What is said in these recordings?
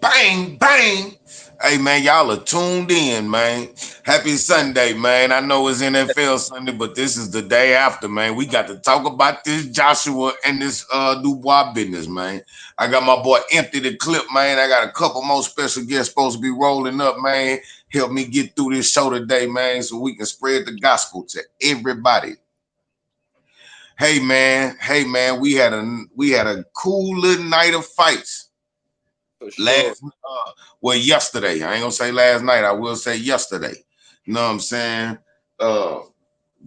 Bang, bang. Hey, man, y'all are tuned in, man. Happy Sunday, man. I know it's NFL Sunday, but this is the day after, man. We got to talk about this Joshua and this Dubois business, man. I got my boy Empty the Clip, man. I got a couple more special guests supposed to be rolling up, man. Help me get through this show today, man, so we can spread the gospel to everybody. Hey man, we had a cool little night of fights for sure. last yesterday. I ain't gonna say last night, I will say yesterday. You know what I'm saying? Uh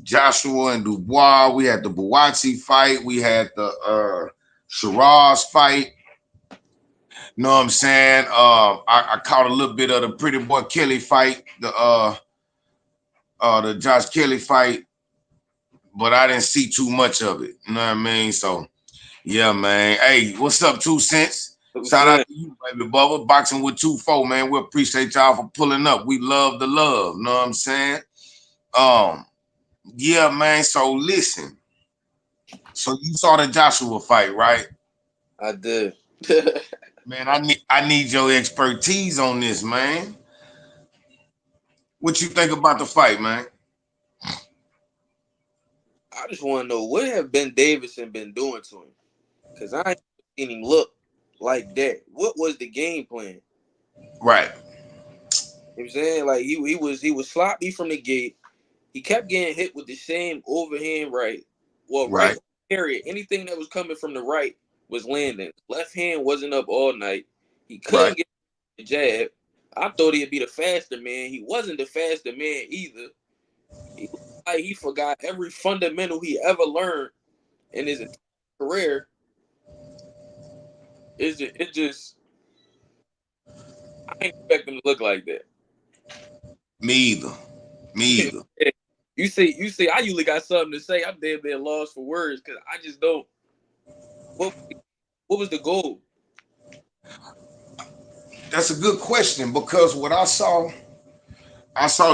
Joshua and Dubois, we had the Buatsi fight, we had the Shiraz fight. You know what I'm saying? I caught a little bit of the Pretty Boy Kelly fight, the Josh Kelly fight, but I didn't see too much of it. You know what I mean? So yeah, man. Hey, what's up, 2 cents? What I'm Shout out saying? to you, baby Bubba. Boxing with 2-4, man. We appreciate y'all for pulling up. We love the love. Know what I'm saying? Um, yeah, man. So listen. So you saw the Joshua fight, right? I did. Man, I need your expertise on this, man. What you think about the fight, man? I just want to know what have Ben Davidson been doing to him? Because I ain't seen him look like that. What was the game plan? Right, You know what I'm saying? Like he was sloppy from the gate. He kept getting hit with the same overhand right. Well, right right, period. Anything that was coming from the right was landing. Left hand wasn't up all night. He right. couldn't get the jab. I thought he'd be the faster man. He wasn't the faster man either. He looked like he forgot every fundamental he ever learned in his entire career. It just I ain't expect him to look like that. Me either. Me either. You see, I usually got something to say. I'm dead there lost for words because I just don't. What what was the goal? That's a good question because what I saw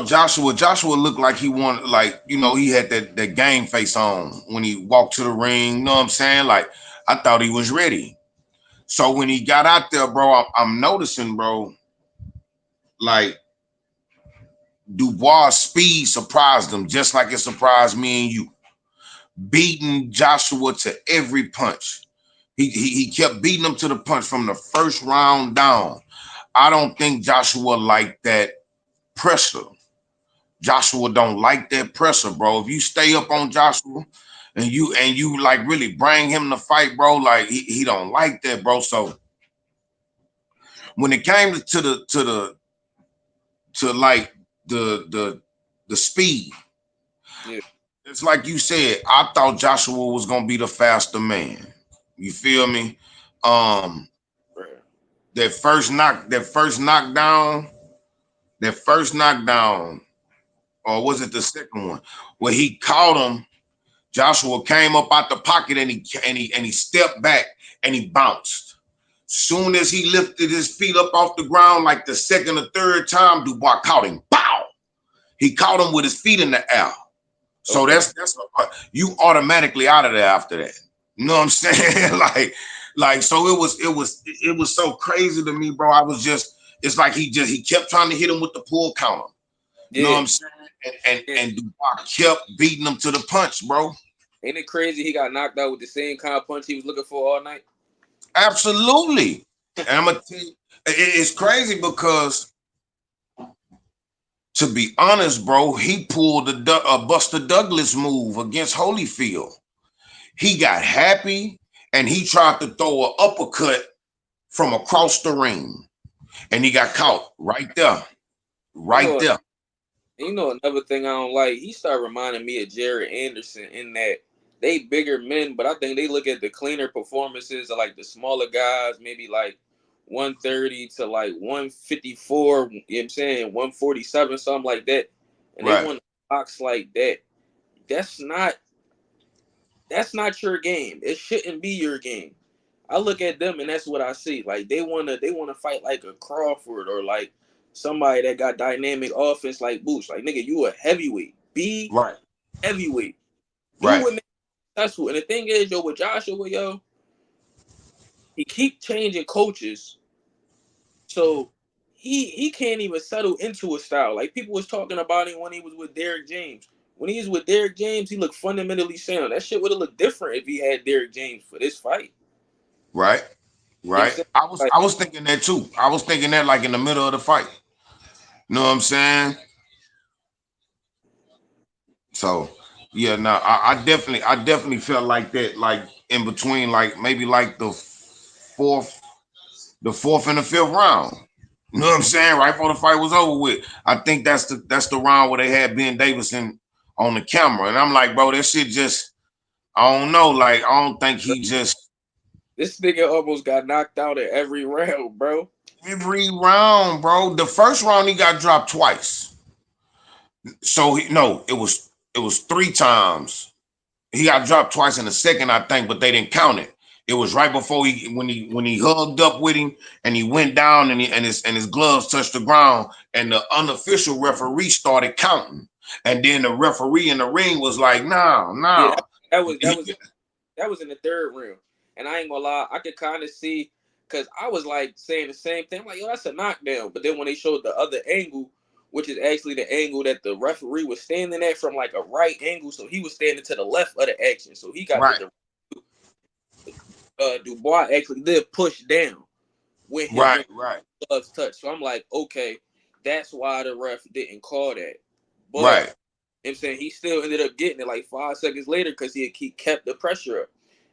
Joshua. Joshua looked like he wanted, like, he had that game face on when he walked to the ring. You know what I'm saying? Like, I thought he was ready. So when he got out there, bro, I'm noticing, bro, like Dubois' speed surprised him, just like it surprised me and you. Beating Joshua to every punch. He kept beating him to the punch from the first round down. I don't think Joshua liked that pressure. Joshua don't like that pressure, bro. If you stay up on Joshua and you like really bring him to fight, bro, like he don't like that, bro. So when it came to like the speed, Yeah, it's like you said, I thought Joshua was gonna be the faster man. You feel me? Um bruh. that first knockdown, or was it the second one, where he caught him. Joshua came up out the pocket and he stepped back and he bounced. Soon as he lifted his feet up off the ground, like the second or third time, Dubois caught him. Bow! He caught him with his feet in the air. So Okay. that's you automatically out of there after that. You know what I'm saying? like so it was so crazy to me, bro. I was just it's like he kept trying to hit him with the pull counter. You know what Yeah, I'm saying? And yeah. and Dubois kept beating him to the punch, bro. Ain't it crazy he got knocked out with the same kind of punch he was looking for all night? Absolutely. And I'm gonna tell you, it's crazy because to be honest, bro, he pulled a Buster Douglas move against Holyfield. He got happy and he tried to throw an uppercut from across the ring, and he got caught right there, You right know, there. another thing I don't like. He started reminding me of Jared Anderson in that they bigger men, but I think they look at the cleaner performances of like the smaller guys, maybe like 130 to like 154. You know what I'm saying 147, something like that, and they Right, want to box like that. That's not that's not your game. It shouldn't be your game. I look at them and that's what I see. Like they wanna fight like a Crawford or like somebody that got dynamic offense like Boots. Like nigga, you a heavyweight. Be right, heavyweight. Do right. what makes you successful. And the thing is, yo, with Joshua, yo, he keep changing coaches So he can't even settle into a style. Like people was talking about him when he was with Derrick James. When he was with Derrick James, he looked fundamentally sound. That shit would have looked different if he had Derrick James for this fight. Right, You know what I'm right. saying? I was thinking that too. I was thinking that like in the middle of the fight. You know what I'm saying? So yeah, no, I definitely felt like that, like in between, like maybe like fourth, the fourth and the fifth round. You know what I'm saying? Right before the fight was over with. I think that's the round where they had Ben Davison on the camera. And I'm like, bro, that shit just I don't know. Like, I don't think he just This nigga almost got knocked out at every round, bro. every round, bro. The first round he got dropped twice. So no, it was three times. He got dropped twice in the second, I think, but they didn't count it. It was right before when he hugged up with him and he went down and his gloves touched the ground and the unofficial referee started counting. And then the referee in the ring was like, no, Yeah, no. that was that was in the third round. And I ain't gonna lie, I could kind of see because I was like saying the same thing. I'm like, yo, that's a knockdown. But then when they showed the other angle, which is actually the angle that the referee was standing at from like a right angle, so he was standing to the left of the action. So he got Right, the Dubois actually did push down when right, right, gloves touch. So I'm like, okay, that's why the ref didn't call that. But right, I'm saying he still ended up getting it like 5 seconds later because he kept the pressure up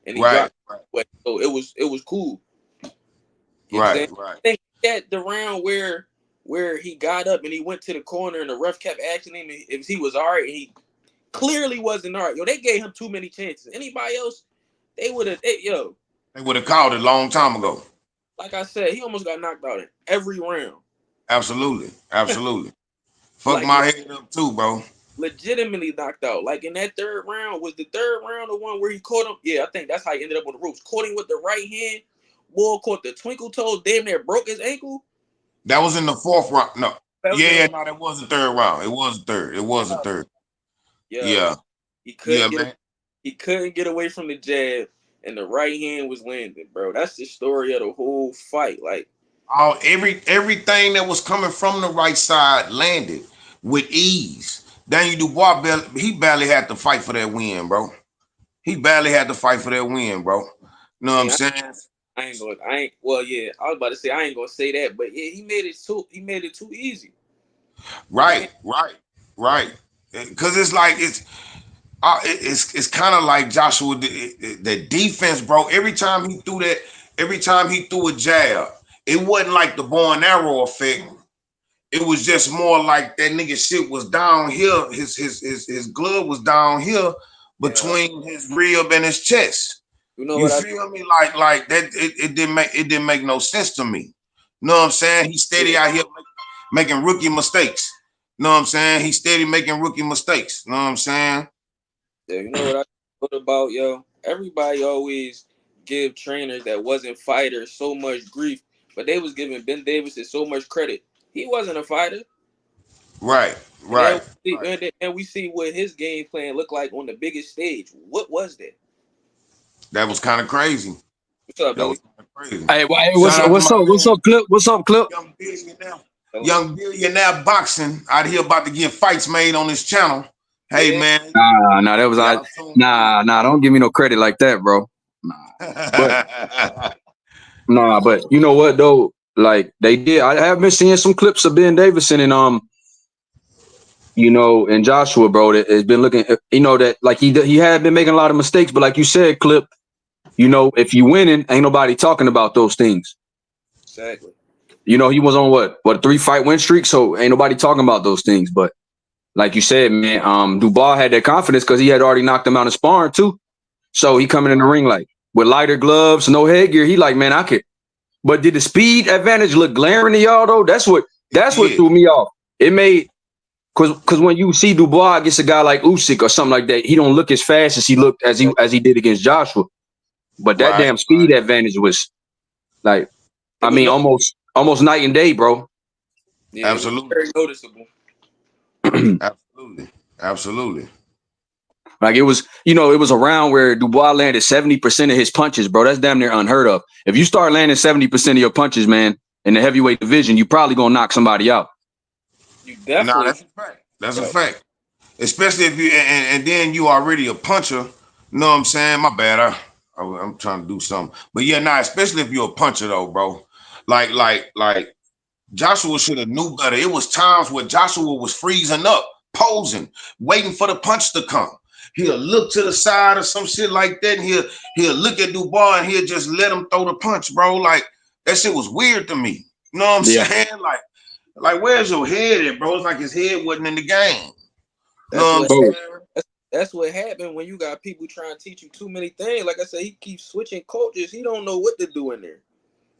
and he right, dropped right, it. So it was cool. You know what I'm saying? right, right. I think at the round where he got up and he went to the corner and the ref kept asking him if he was all right and he clearly wasn't all right. Yo, they gave him too many chances. Anybody else, they would have yo, They would have called it a long time ago. like I said, he almost got knocked out in every round. Absolutely, absolutely. Fuck Like my head up too, bro. legitimately knocked out. Like in that third round, was the third round the one where he caught him? Yeah, I think that's how he ended up on the ropes. Caught him with the right hand. Boy caught the twinkle toe, damn near broke his ankle. That was in the fourth round. No, That was yeah, in yeah, the no, that was the third round. It was the third. It was the third. yo. Yeah, He yeah, couldn't get man. he couldn't get away from the jab, and the right hand was landing, bro. That's the story of the whole fight. Like, Everything that was coming from the right side landed with ease. Daniel Dubois he barely had to fight for that win, bro. He barely had to fight for that win, bro. You know what I'm yeah, saying? I ain't going. I ain't. Well, yeah, I was about to say I ain't gonna say that, but yeah, he made it too easy. He Right, made, right, right. Because it's like it's kind of like Joshua the defense, bro. Every time he threw a jab, it wasn't like the bow and arrow effect. It was just more like that nigga shit was down here. His glove was down here yeah, between his rib and his chest. you know You what I feel me? Like that. It didn't make no sense to me. You know what I'm saying? He's steady yeah, out here making rookie mistakes. You know what I'm saying? He's steady making rookie mistakes. You know what I'm saying? yeah. You know what I thought about, yo? Everybody always give trainers that wasn't fighters so much grief, but they was giving Ben Davidson so much credit. He wasn't a fighter. Right, And then right, right. we see what his game plan looked like on the biggest stage. What was that? That was kind of crazy. What's up, That was Billy? kind of crazy. Hey, Shout out to what's my up? What's man, up, Clip? What's up, Clip? young billionaire, Hello? young billionaire boxing out here about to get fights made on this channel. Hey Yeah, man, Nah, that was I. y'all tuned in. Nah, don't give me no credit like that, bro. Nah, but but you know what though? Like they did. I have been seeing some clips of Ben Davison and and Joshua, bro. That has been looking. That like he had been making a lot of mistakes, but like you said, Clip. If you winning, ain't nobody talking about those things. exactly. He was on what a 3-fight win streak, so ain't nobody talking about those things. But like you said, man, Dubois had that confidence because he had already knocked him out of sparring too. So he coming in the ring like with lighter gloves, no headgear. He like, man, I could. But did the speed advantage look glaring to y'all though? That's what Yeah, threw me off. It made because when you see Dubois against a guy like Usyk or something like that, he don't look as fast as he looked as he did against Joshua. But that right, damn speed right. advantage was like, It I was mean, no, almost night and day, bro. yeah, it was Absolutely, very noticeable. absolutely, absolutely. Like it was a round where Dubois landed 70% of his punches, bro. That's damn near unheard of. If you start landing 70% of your punches, man, in the heavyweight division, you probably gonna knock somebody out. You Nah, definitely that's a fact. That's a fact. Especially if you and then you already a puncher. You know what I'm saying? My bad. I'm trying to do something. But yeah, nah, especially if you're a puncher though, bro. Like Joshua should have knew better. It was times where Joshua was freezing up, posing, waiting for the punch to come. He'll look to the side or some shit like that, and he'll look at Dubois and he'll just let him throw the punch, bro. Like that shit was weird to me. You know what I'm saying? Like where's your head at, bro? It's like his head wasn't in the game. You know that's what I'm what saying? that's what happened when you got people trying to teach you too many things. Like I said, he keeps switching coaches. He don't know what to do in there.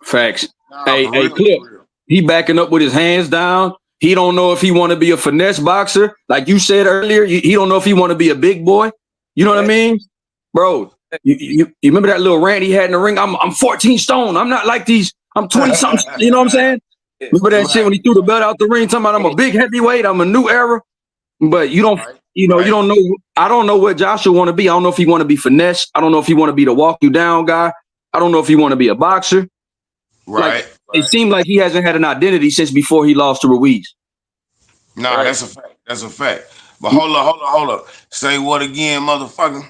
Facts. Nah, Hey, for real, Clip. for real. He backing up with his hands down. He don't know if he want to be a finesse boxer, like you said earlier. He don't know if he want to be a big boy. You know what I mean, bro? You remember that little rant he had in the ring? I'm 14 stone. I'm not like these. I'm 20 something. You know what I'm saying? Remember that shit when he threw the belt out the ring, talking about I'm a big heavyweight. I'm a new era. But you don't, you don't know. I don't know what Joshua want to be. I don't know if he want to be finesse. I don't know if he want to be the walk you down guy. I don't know if he want to be a boxer. Like it seemed like he hasn't had an identity since before he lost to Ruiz. Nah, that's a fact. That's a fact. But hold up. Say what again, motherfucker?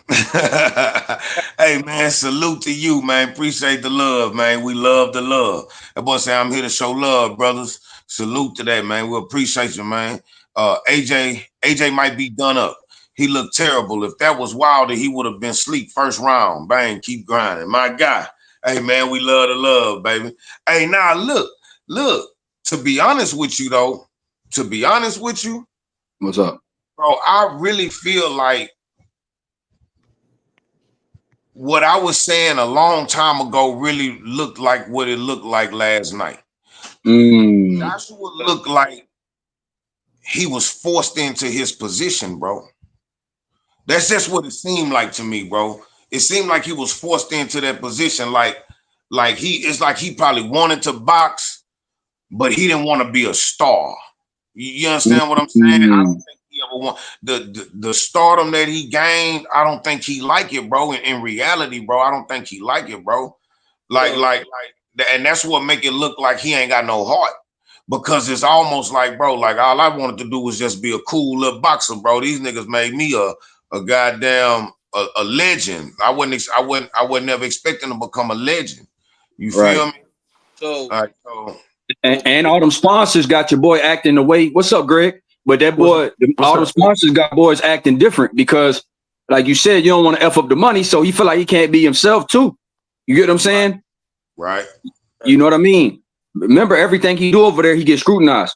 Hey man, salute to you, man. Appreciate the love, man. We love the love. That boy say I'm here to show love, brothers. Salute to that, man. We appreciate you, man. AJ might be done up. He looked terrible. If that was Wilder, he would have been sleep first round. Bang, keep grinding. My guy. Hey man, we love the love, baby. Hey, now look. To be honest with you, though, What's up, bro, I really feel like what I was saying a long time ago really looked like what it looked like last night. Joshua looked like he was forced into his position, bro. That's just what it seemed like to me, bro. It seemed like he was forced into that position, it's like he probably wanted to box, but he didn't want to be a star. You understand what I'm saying? I don't think he ever want the stardom that he gained. I don't think he like it, bro. In reality, bro, I don't think he like it, bro. And that's what make it look like he ain't got no heart. Because it's almost like, bro, like all I wanted to do was just be a cool little boxer, bro. These niggas made me a goddamn a legend. I wasn't never expecting to become a legend. You feel me? So, and all them sponsors got your boy acting the way. What's up, Greg? But that boy, all the sponsors got boys acting different because, like you said, you don't want to F up the money, so he feel like he can't be himself too. You get what I'm saying? Right. You know what I mean? Remember, everything he do over there, he gets scrutinized.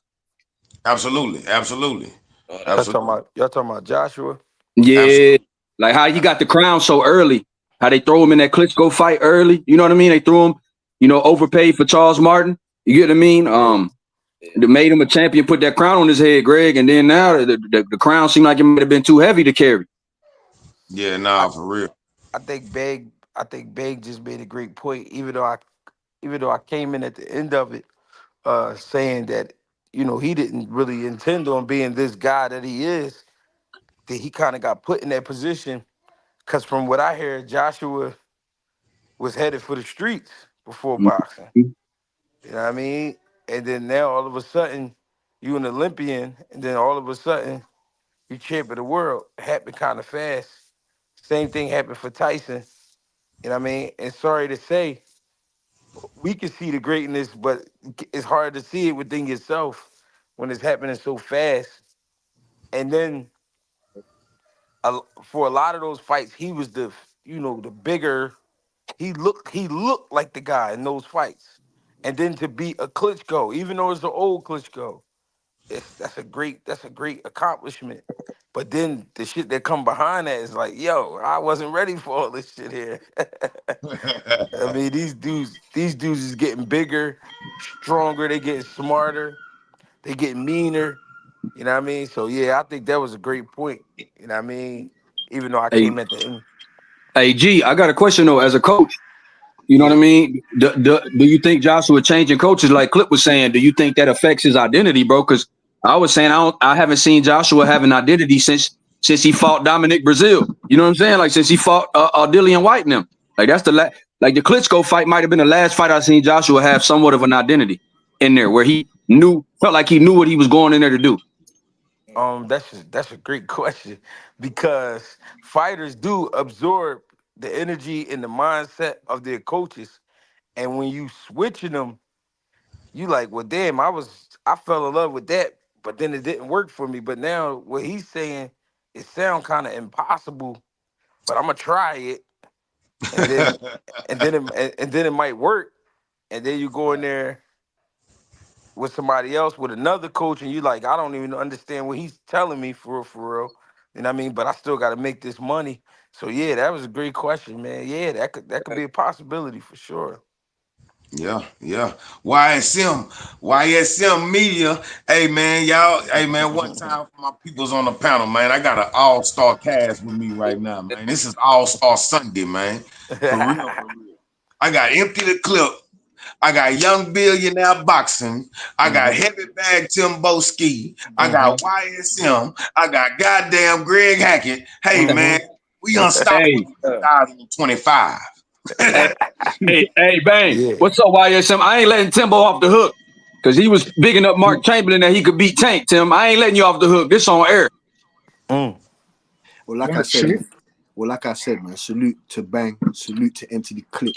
Absolutely. Y'all talking about Joshua? Yeah. Absolutely. Like how he got the crown so early. How they throw him in that Klitschko fight early. You know what I mean? They threw him, overpaid for Charles Martin. You get what I mean? They made him a champion, put that crown on his head, Greg, and then now the crown seemed like it might have been too heavy to carry. Yeah, nah, for real. I think Big just made a great point. Even though I came in at the end of it, saying that he didn't really intend on being this guy that he is. That he kind of got put in that position because from what I hear, Joshua was headed for the streets before boxing. You know what I mean? And then now all of a sudden, you an Olympian, and then all of a sudden, you champion of the world. It happened kind of fast. Same thing happened for Tyson. You know what I mean? And sorry to say, we can see the greatness, but it's hard to see it within yourself when it's happening so fast. And then for a lot of those fights, he was the bigger. He looked like the guy in those fights. And then to beat a Klitschko, even though it's an old Klitschko, that's a great accomplishment. But then the shit that come behind that is like, yo, I wasn't ready for all this shit here. I mean, these dudes is getting bigger, stronger, they getting smarter, they getting meaner. You know what I mean? So yeah, I think that was a great point. You know what I mean? Even though I came at the end. Hey, G, I got a question though. As a coach, you know what I mean? Do you think Joshua changing coaches, like Clip was saying, do you think that affects his identity, bro? Because I was saying I haven't seen Joshua have an identity since he fought Dominic Brazil. You know what I'm saying? Like since he fought Dillian White and them. Like that's the Klitschko fight might have been the last fight I've seen Joshua have somewhat of an identity. in there where he felt like he knew what he was going in there to do? That's a great question because fighters do absorb the energy and the mindset of their coaches, and when you switching them, you like, well, damn, I fell in love with that, but then it didn't work for me. But now what he's saying, it sound kind of impossible, but I'm gonna try it, and then and then it might work, and then you go in there with somebody else with another coach, and you like, I don't even understand what he's telling me for real, for real. You know what I mean? But I still got to make this money. So yeah, that was a great question, man. Yeah, that could be a possibility for sure. Yeah, yeah. YSM Media. Hey man, y'all. Hey man, one time for my peoples on the panel, man. I got an all-star cast with me right now, man. This is All-Star Sunday, man. For real, for real. I got Empty the Clip. I got Young Billionaire Boxing. I got hmm Heavy Bag Timbo Ski. I hmm got YSM. I got goddamn Greg Hackett. Hey man, hmm we unstoppable Hey, in 2025. hey, hey, Bang. Yeah. What's up, YSM? I ain't letting Timbo off the hook because he was bigging up Mark Chamberlain that he could beat Tank, Tim. I ain't letting you off the hook. This on air. Mm. Well, like I said, man. Salute to Bang. Salute to Empty the Clip.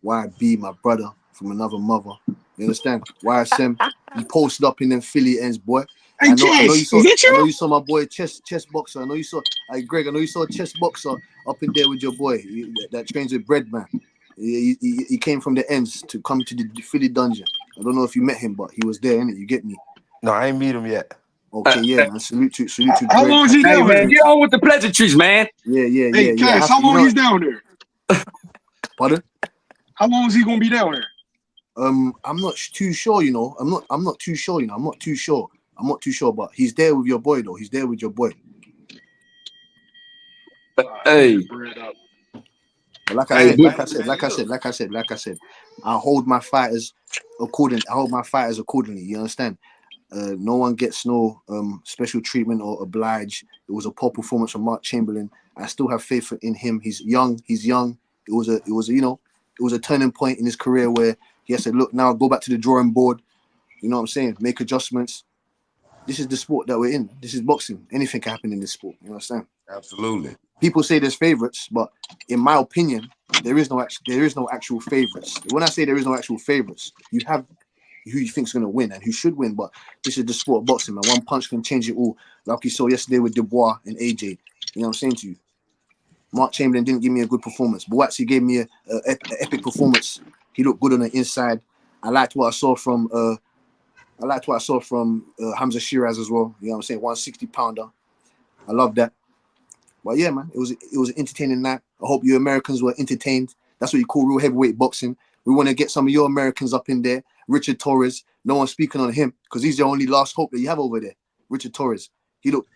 YB, my brother from another mother. You understand? YSM, you posted up in them Philly ends, boy. Hey, Cash, is it I know you? you saw my boy chess boxer. I know you saw, Greg. I know you saw a chess boxer up in there with your boy that trains with Breadman. He came from the ends to come to the Philly dungeon. I don't know if you met him, but he was there, innit? You get me? No, I ain't meet him yet. Okay, yeah, man. Salute to How Greg. long is he Hey, down man, there? get on with the pleasantries, man. Yeah. Hey, I Cash, have how to, you long know. he's down there? Pardon? How long is he gonna be down there? I'm not too sure, you know. I'm not too sure, you know. I'm not too sure, but he's there with your boy though. He's there with your boy. Hey, Bread up. But hey, but like I said, I hold my fighters accordingly. You understand? No one gets no special treatment or oblige. It was a poor performance from Mark Chamberlain. I still have faith in him. He's young. It was a turning point in his career where he has to look now, go back to the drawing board. You know what I'm saying? Make adjustments. This is the sport that we're in. This is boxing. Anything can happen in this sport. You understand? Absolutely. People say there's favorites, but in my opinion, there is no actual favorites. When I say there is no actual favorites, you have who you think's going to win and who should win. But this is the sport of boxing, man. One punch can change it all. Like you saw yesterday with Dubois and AJ. You know what I'm saying to you? Mark Chamberlain didn't give me a good performance. Boatsy gave me a epic performance. He looked good on the inside. I liked what I saw from Hamza Shiraz as well. You know what I'm saying? 160 pounder. I love that. But yeah, man, it was an entertaining night. I hope you Americans were entertained. That's what you call real heavyweight boxing. We want to get some of your Americans up in there. Richard Torres. No one's speaking on him because he's the only last hope that you have over there. Richard Torres. He looked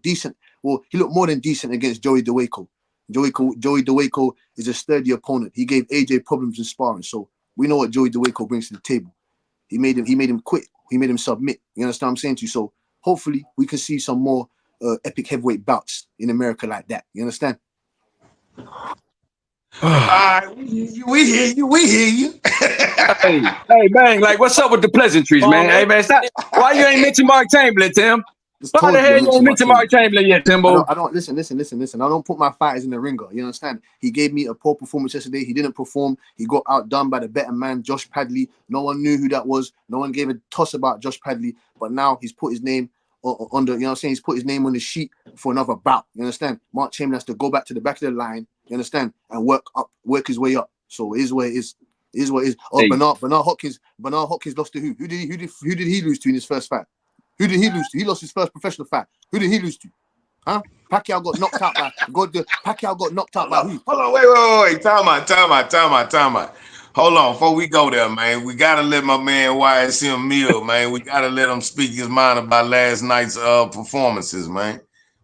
decent. Well, he looked more than decent against Joey Deweyko. Joey Deweyko is a sturdy opponent. He gave AJ problems in sparring. So we know what Joey Deweyko brings to the table. He made him quit. He made him submit. You understand what I'm saying to you? So hopefully we can see some more epic heavyweight bouts in America like that. You understand? All right, we hear you. We hear you. hey, Bang, like, what's up with the pleasantries, Oh man? Hey, man, man, stop. Why you ain't mention Mark Chamberlain, Tim? Just Why the told you hell to you ain't mention Mark mention Mark Chamberlain. Chamberlain yet, Timbo? I don't listen. I don't put my fighters in the ringer. You understand? He gave me a poor performance yesterday. He didn't perform. He got outdone by the better man, Josh Padley. No one knew who that was. No one gave a toss about Josh Padley. But now he's put his name on the, you know what I'm saying? He's put his name on the sheet for another bout. You understand? Mark Chamberlain has to go back to the back of the line, you understand? And work his way up. So it is what it is. It is what it is. Oh, Hey, Bernard Hopkins lost to who? Who did he lose to in his first fight? Who did he lose to? He lost his first professional fight. Who did he lose to? Huh? Pacquiao got knocked out by who? Hold on. Wait. Time out. Hold on. Before we go there, man, we gotta let my man YSM Mill, man. We gotta let him speak his mind about last night's performances, man.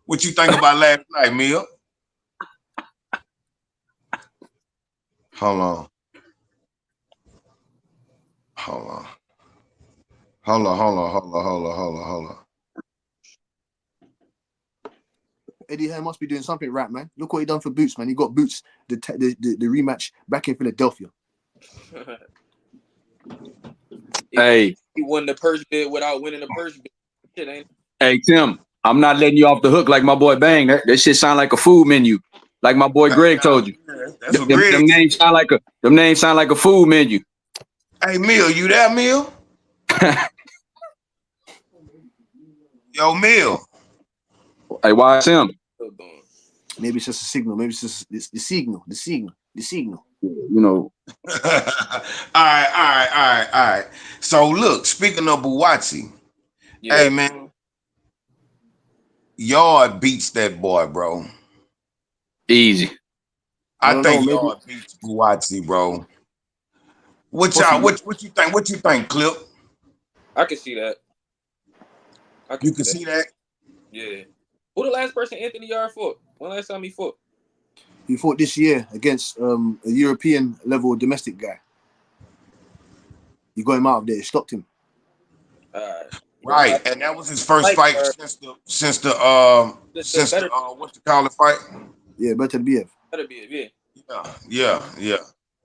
What you think about last night, Mill? Hold on. Hold on. Hold on. Eddie Hearn must be doing something right, man. Look what he done for Boots, man. He got Boots the rematch back in Philadelphia. Hey, he won the purse bid without winning the purse bid. Shit ain't. hey, Tim, I'm not letting you off the hook like my boy Bang. That shit sound like a food menu, like my boy Greg told you. That's what Them Greg. names sound like a food menu. Hey, Mill, you there, Mill? Yo, Mill. Hey, why it's him? Maybe it's just a signal. Maybe it's just the signal. You know. All right. So look, speaking of Buwati, hey man, Yarde beats that boy, bro. Easy. I think Yarde beats Buwati, bro. What you think? What you think, Clip? I can see that. You can see that? Yeah. Who the last person Anthony Yarde fought? When last time he fought? He fought this year against a European level domestic guy. He got him out of there. He stopped him. Right, and that was his first fight since the what you call it fight? Yeah, better be it. Yeah.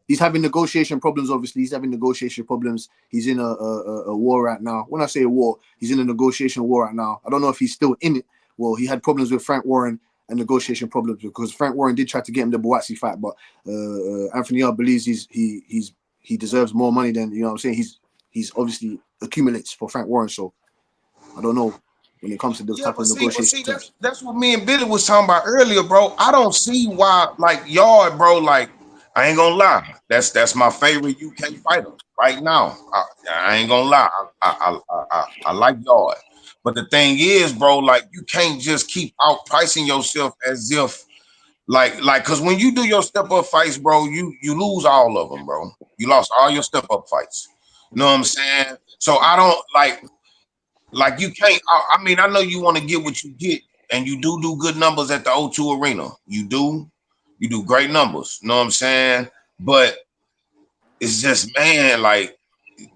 He's having negotiation problems. Obviously, he's having negotiation problems. He's in a war right now. When I say a war, he's in a negotiation war right now. I don't know if he's still in it. Well, he had problems with Frank Warren and negotiation problems because Frank Warren did try to get him the Buatsi fight, but Anthony Yarde believes he deserves more money than, you know what I'm saying. He's obviously accumulates for Frank Warren, so I don't know when it comes to those type of negotiations. That's what me and Billy was talking about earlier, bro. I don't see why, like Yarde, bro. Like I ain't gonna lie, that's my favorite UK fighter right now. I ain't gonna lie, I like Yarde, but the thing is, bro, like you can't just keep outpricing yourself as if like because when you do your step up fights, bro, you lose all of them, bro. You lost all your step up fights. You know what I'm saying? So I don't like you can't. I mean, I know you want to get what you get, and you do good numbers at the O2 Arena. You do great numbers. You know what I'm saying? But it's just, man, like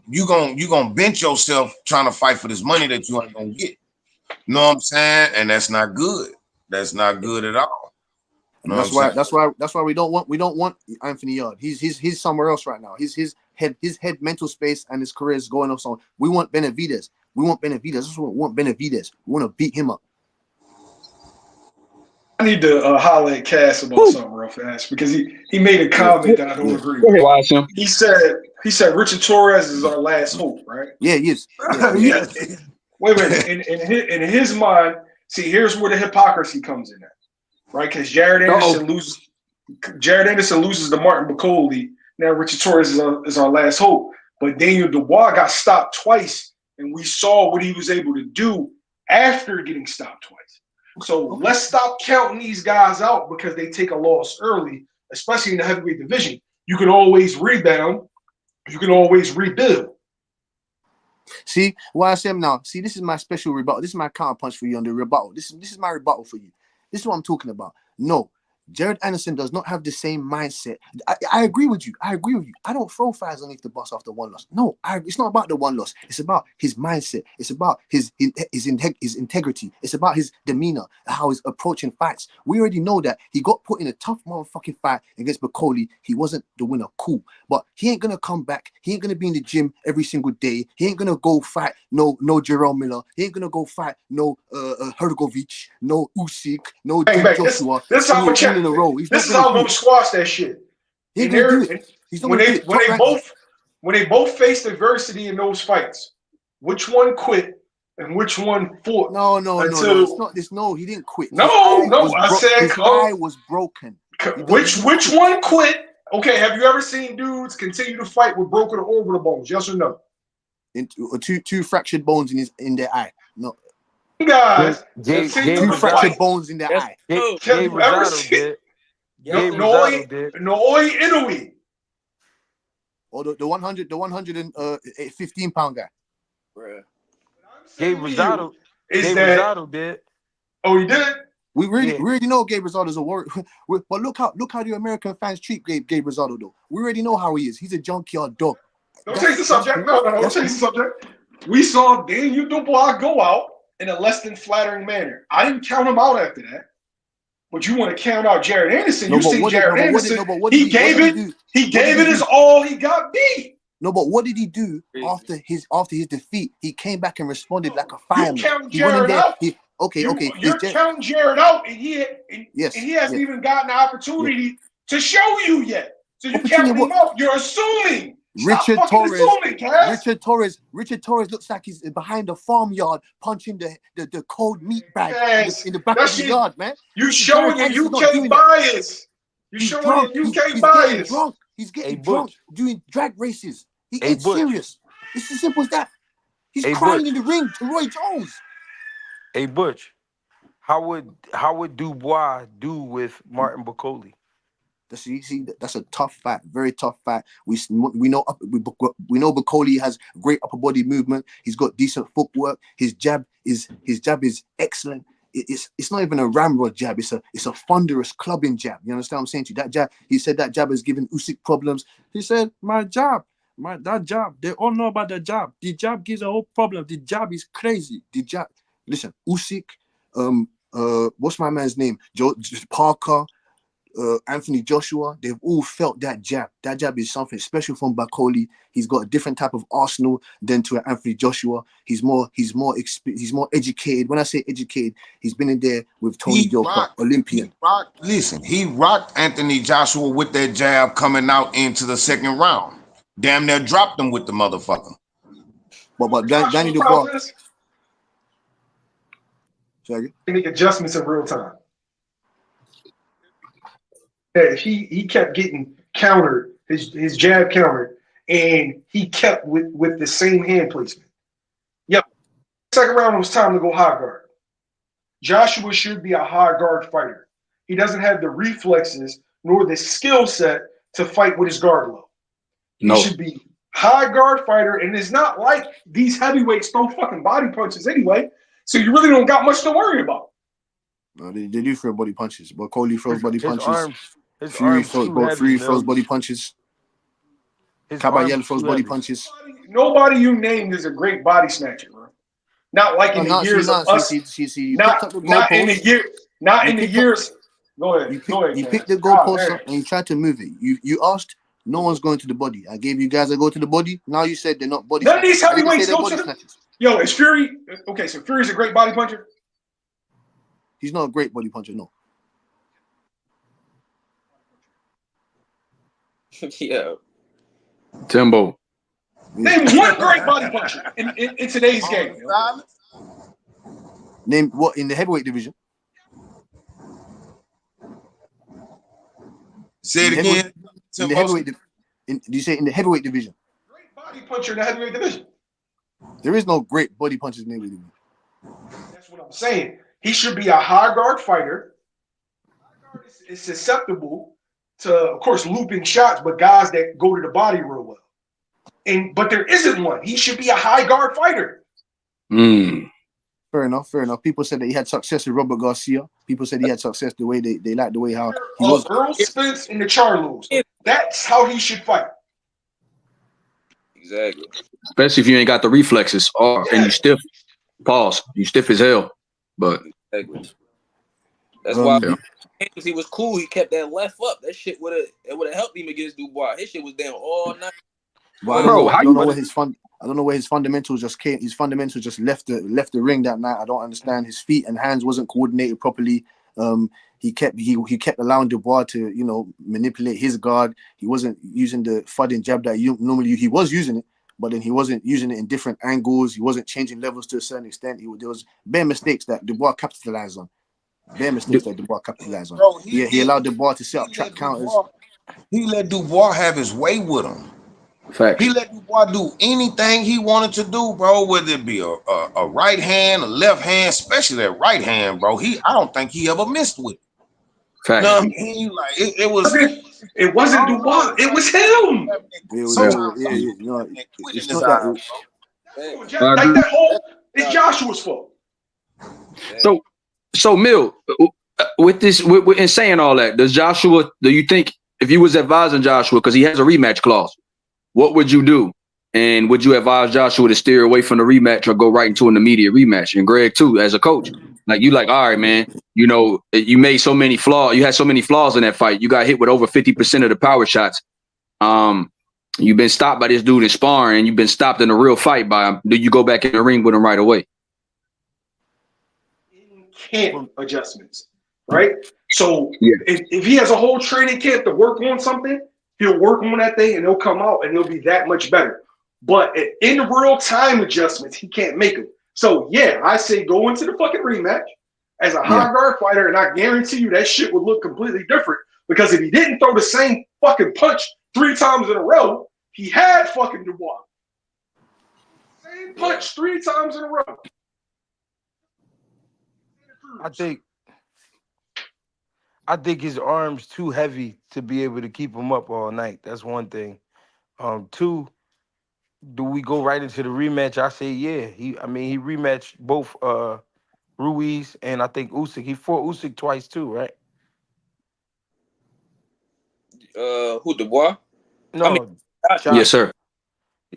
you gonna bench yourself trying to fight for this money that you ain't gonna get. You know what I'm saying? And that's not good. That's not good at all. And that's why we don't want Anthony Yarde. He's somewhere else right now. His head mental space and his career is going off. So we want Benavidez. That's what we want. Benavidez. We want to beat him up. I need to holler at Cass about something real fast because he made a comment that I don't agree with. He said Richard Torres is our last hope, right? Yeah, he is. Yeah. Wait a minute. In his mind, see, here's where the hypocrisy comes in at, right? Because Jared Anderson loses to Martin Bacoli. Now Richard Torres is our last hope. But Daniel Dubois got stopped twice, and we saw what he was able to do after getting stopped twice. So let's stop counting these guys out because they take a loss early, especially in the heavyweight division. You can always rebound. You can always rebuild. See, why I say now, see, this is my special rebuttal. This is my counter punch for you on the rebuttal. This is my rebuttal for you. This is what I'm talking about. No, Jared Anderson does not have the same mindset. I agree with you. I don't throw fires underneath the bus after one loss. No, it's not about the one loss. It's about his mindset. It's about his integrity. It's about his demeanor, how he's approaching fights. We already know that he got put in a tough motherfucking fight against Bacoli. He wasn't the winner. Cool. But he ain't going to come back. He ain't going to be in the gym every single day. He ain't going to go fight no Jarrell Miller. He ain't going to go fight no Hergovic, no Usyk, no Joshua. This is how I'm in a row. This is how I'm gonna squash that shit. He ain't gonna do it. When they both faced adversity in those fights, which one quit and which one fought? No. It's not this. No, he didn't quit. His eye was broken. Which one quit? Okay, have you ever seen dudes continue to fight with broken orbital bones? Yes or no? Two fractured bones in their eye. No. Guys, two fractured bones in their eye. Have you ever seen? Noi Inoue. Or the 115-pound guy. Bruh. Gabe Rosado. Rosado did. Oh, he did? We already know Gabe Rosado is a warrior. But look how the American fans treat Gabe Rosado though. We already know how he is. He's a junkyard dog. Don't change the subject. No. Don't change the subject. We saw Daniel Dubois go out in a less than flattering manner. I didn't count him out after that. But you want to count out Jared Anderson? You see Jared Anderson? He gave it his all. He got beat. No, but what did he do Crazy. after his defeat? He came back and responded like a You fireman. count He went in Jared there. out. Okay. You're counting Jared out, and he hasn't even gotten the opportunity to show you yet. So you counting him out. You're assuming. Stop fucking assuming, Cass. Richard Torres looks like he's behind the farmyard punching the cold meat bag in the back of the yard, man. You showing your UK bias. You showing your UK bias. He's getting drunk doing drag races. He ain't serious. It's as simple as that. He's crying in the ring to Roy Jones. Hey Butch, how would Dubois do with Martin Bacoli? See, that's a tough fight, very tough fight. We know Bacoli has great upper body movement. He's got decent footwork. His jab is excellent. It's not even a ramrod jab. It's a thunderous clubbing jab. You understand what I'm saying to you? That jab, he said that jab has given Usyk problems. He said that jab. They all know about the jab. The jab gives a whole problem. The jab is crazy. The jab. Listen, Usyk. What's my man's name? Parker. Anthony Joshua, they've all felt that jab. That jab is something special from Bacoli. He's got a different type of arsenal than to Anthony Joshua. He's more educated. When I say educated, he's been in there with Tony Yoka, Olympian. He rocked Anthony Joshua with that jab coming out into the second round. Damn near dropped him with the motherfucker. But Danny Dubois. Make adjustments in real time. That he kept getting countered, his jab countered, and he kept with the same hand placement. Yep. Second round, it was time to go high guard. Joshua should be a high guard fighter. He doesn't have the reflexes nor the skill set to fight with his guard low. He should be high guard fighter, and it's not like these heavyweights throw fucking body punches anyway, so you really don't got much to worry about. No, they do throw body punches, but Coley throws body punches. Fury throws body punches. Caballero throws body punches. Nobody you named is a great body snatcher, bro. Not like in the years of us. Not in the years. Go ahead. You picked the goalpost up and you tried to move it. You asked, no one's going to the body. I gave you guys a go to the body. Now you said they're not body snatchers. None of these heavyweights go to the body. Yo, is Fury okay? So Fury's a great body puncher. He's not a great body puncher, no. Yeah. Timbo. Name one great body puncher in today's game. Name what in the heavyweight division? Say it again. In the heavyweight do you say in the heavyweight division? Great body puncher in the heavyweight division. There is no great body punchers in the heavyweight division. That's what I'm saying. He should be a high guard fighter. High guard is susceptible to, of course, looping shots, but guys that go to the body real well. But there isn't one. He should be a high guard fighter. Fair enough. People said that he had success with Robert Garcia. People said he had success the way they liked the way how he was. Earl Spence in the Charlos. That's how he should fight. Exactly. Especially if you ain't got the reflexes, and you stiff. Pause. You stiff as hell. But exactly. That's why he was cool. He kept that left up. That shit would have helped him against Dubois. His shit was down all night. But I don't know where his fundamentals just came. His fundamentals just left the ring that night. I don't understand. His feet and hands wasn't coordinated properly. He kept allowing Dubois to manipulate his guard. He wasn't using the thudding jab that he was using it, but then he wasn't using it in different angles. He wasn't changing levels to a certain extent. There was bare mistakes that Dubois capitalized on. Bro, he allowed Dubois to set up trap counters. He let Dubois have his way with him. Facts. He let Dubois do anything he wanted to do, bro. Whether it be a right hand, a left hand, especially that right hand, bro. I don't think he ever missed with it. Facts. No, I mean, like it was. It wasn't Dubois. It was him. It's not that. Like that whole. It's Joshua's fault. So Mill, with this, in saying all that, do you think if you was advising Joshua, because he has a rematch clause, what would you do? And would you advise Joshua to steer away from the rematch or go right into an immediate rematch? And Greg too, as a coach, all right, man, you made so many flaws. You had so many flaws in that fight. You got hit with over 50% of the power shots. You've been stopped by this dude in sparring, and you've been stopped in a real fight by him. Do you go back in the ring with him right away? In camp adjustments, right? So Yeah. if he has a whole training camp to work on something, he'll work on that thing and he'll come out and he'll be that much better. But in real time adjustments, he can't make them. So yeah, I say go into the fucking rematch as a Yeah. high guard fighter, and I guarantee you that shit would look completely different. Because if he didn't throw the same fucking punch 3 times in a row, he had fucking Dubois. Same Yeah, punch 3 times in a row. I think I think his arms too heavy to be able to keep him up all night. That's one thing. Two, do we go right into the rematch? I say yeah. He rematched both Ruiz and I think Usyk. He fought Usyk twice too, right? who Dubois? I mean, No, Joshua. Yes, Josh. sir.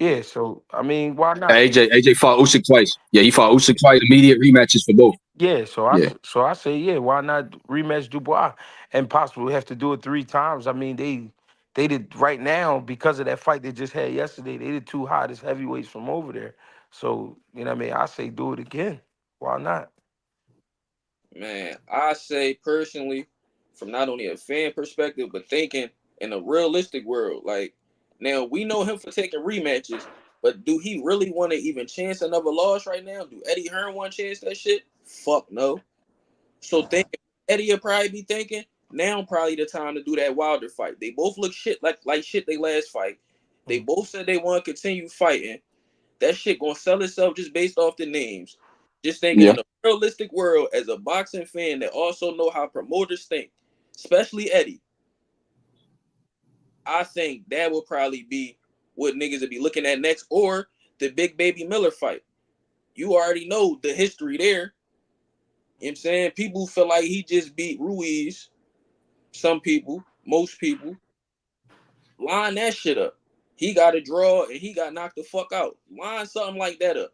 Yeah, so why not? AJ fought Usyk twice. Yeah, he fought Usyk twice. Immediate rematches for both. Yeah, Yeah. so I say yeah. Why not rematch Dubois and possibly have to do it 3 times? I mean they did right now because of that fight they just had yesterday. They the two hottest heavyweights from over there. So you know what I mean. I say do it again. Why not? Man, I say personally, from not only a fan perspective, but thinking in a realistic world, like now we know him for taking rematches, but do he really want to even chance another loss right now? Do Eddie Hearn want to chance that shit? Fuck no. So thinking Eddie will probably be thinking now probably the time to do that Wilder fight. They both look shit like shit they last fight. They Mm. both said they want to continue fighting. That shit gonna sell itself just based off the names. Just thinking Yeah. in a realistic world as a boxing fan that also know how promoters think, especially Eddie, I think that will probably be what niggas would be looking at next, or the Big Baby Miller fight. You already know the history there. You know what I'm saying? People feel like he just beat Ruiz. Some people, most people, line that shit up. He got a draw and he got knocked the fuck out. Line something like that up.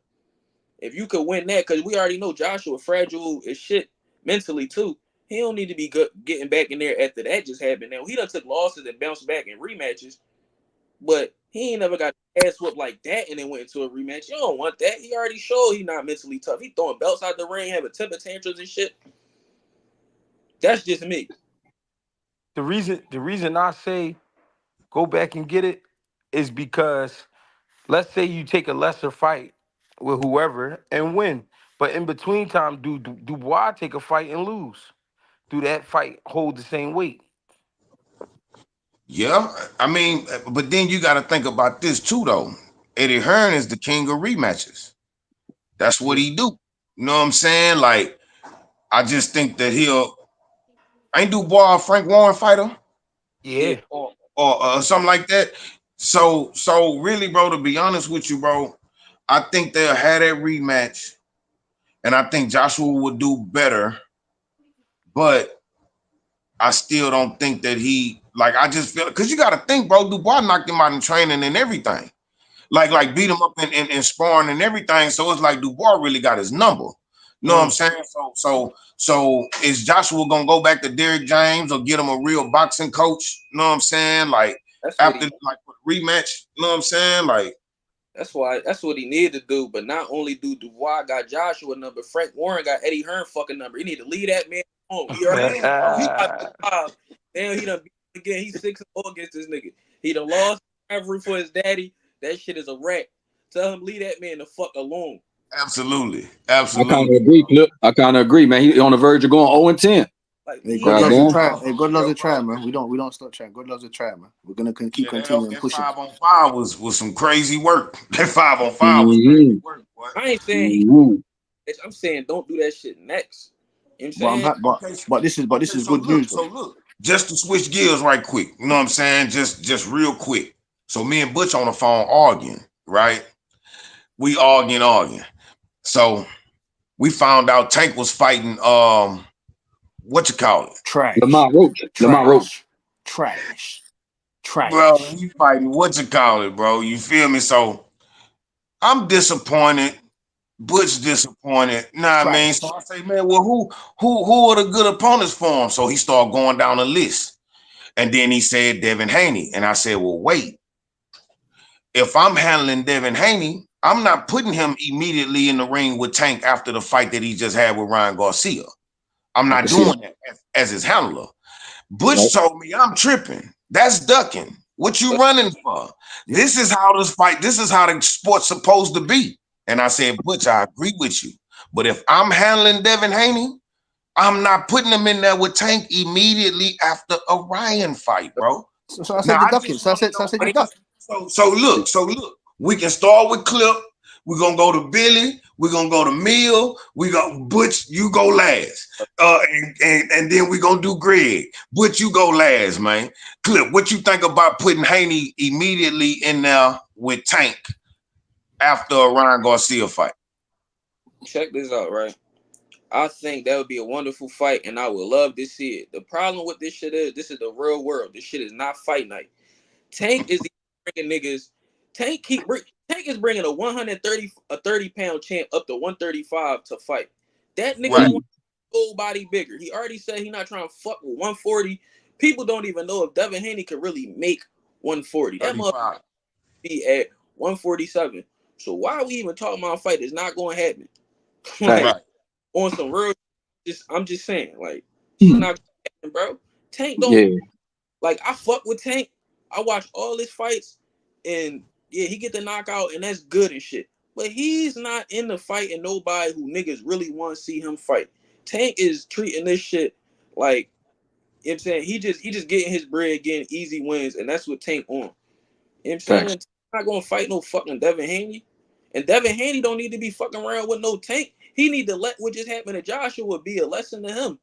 If you could win that, because we already know Joshua fragile as shit mentally too. He don't need to be getting back in there after that just happened. Now he done took losses and bounced back in rematches, but he ain't never got ass whooped like that and then went into a rematch. You don't want that. He already showed he not mentally tough. He throwing belts out the ring, having temper tantrums and shit. That's just me. The reason I say go back and get it is because let's say you take a lesser fight with whoever and win, but in between time, do Dubois take a fight and lose? Do that fight hold the same weight? Yeah, I mean, but then you got to think about this too, though. Eddie Hearn is the king of rematches. That's what Yeah. he do. You know what I'm saying? Like, I just think that he'll ain't Dubois a Frank Warren fighter Yeah. Yeah. or something like that. So really, bro, to be honest with you, bro, I think they'll have that rematch, and I think Joshua would do better, but I still don't think that he like. I just feel because you got to think, bro. Dubois knocked him out in training and everything. Like beat him up in sparring and everything. So it's like Dubois really got his number. You know what I'm Mm. saying? So is Joshua gonna go back to Derrick James or get him a real boxing coach? You know what I'm saying? Like That's what after he like rematch, you know what I'm saying? Like that's what he needed to do. But not only do Dubois got Joshua number, Frank Warren got Eddie Hearn fucking number. He need to leave that man alone. He already yeah, bro. he got the job. Now he done beat him again. He's 6-0 against this nigga. He done lost every for his daddy. That shit is a rat. Tell him leave that man the fuck alone. Absolutely, I kind of absolutely, agree, Clip. I kind of agree, man. He on the verge of going 0-10. Like Hey, leave God that loves a Goddamn. try. bro. Hey, God loves Yeah, a try, bro. man. We don't stop trying. God loves a try, man. We're gonna keep Yeah, continuing that pushing. 5-on-5 was some crazy work. That 5-on-5 was crazy Mm-hmm. work, boy. I ain't saying he Mm-hmm. I'm saying don't do that shit next. You know what I'm But I'm saying? happy. Okay, But this okay. is So good news though. look. Just to switch gears right quick. You know what I'm saying? Just real quick. So me and Butch on the phone arguing, right? We arguing. So we found out Tank was fighting what you call it? Trash, Lamont Roach. Lamont Roach. trash, trash, Bro, trash, he fighting what you call it, bro. You feel me? So I'm disappointed. Butch disappointed. Nah, I mean, so trash. I say, man, well, who are the good opponents for him? So he started going down the list. And then he said Devin Haney. And I said, well, wait. if I'm handling Devin Haney, I'm not putting him immediately in the ring with Tank after the fight that he just had with Ryan Garcia. I'm I not can see that. doing that as his handler. Right. Butch told me I'm tripping. That's ducking. What you But running for? Yep. This is how this fight, this is how the sport's supposed to be. And I said, Butch, I agree with you. But if I'm handling Devin Haney, I'm not putting him in there with Tank immediately after a Ryan fight, bro. So I said Now you're I ducking. just want to So I know. said you duck. So look. We can start with Clip. We're gonna go to Billy. We're gonna go to Mill. We go Butch. You go last. And then we gonna do Greg. Butch, you go last, man. Clip. What you think about putting Haney immediately in there with Tank after a Ryan Garcia fight? check this out, right? I think that would be a wonderful fight, and I would love to see it. The problem with this shit is this is the real world. This shit is not fight night. Tank is bringing niggas. Tank is bringing a 30 pound champ up to 135 to fight. That nigga Right. don't want full body bigger. He already said he not trying to fuck with 140. People don't even know if Devin Haney could really make 140. That motherfucker 35. be at 147. So why are we even talking about a fight that's not going to happen? Fact. Like Right. on some real, I'm just saying, like shit Hmm. not going to happen, bro. Tank don't Yeah. like. I fuck with Tank. I watch all his fights, and yeah, he get the knockout, and that's good and shit. But he's not in the fight, and nobody who niggas really want to see him fight. Tank is treating this shit like, you know what I'm saying, he just getting his bread, getting easy wins, and that's what Tank on. You know what I'm saying? Facts. Tank's not gonna fight no fucking Devin Haney. And Devin Haney don't need to be fucking around with no Tank. He need to let what just happened to Joshua be a lesson to him.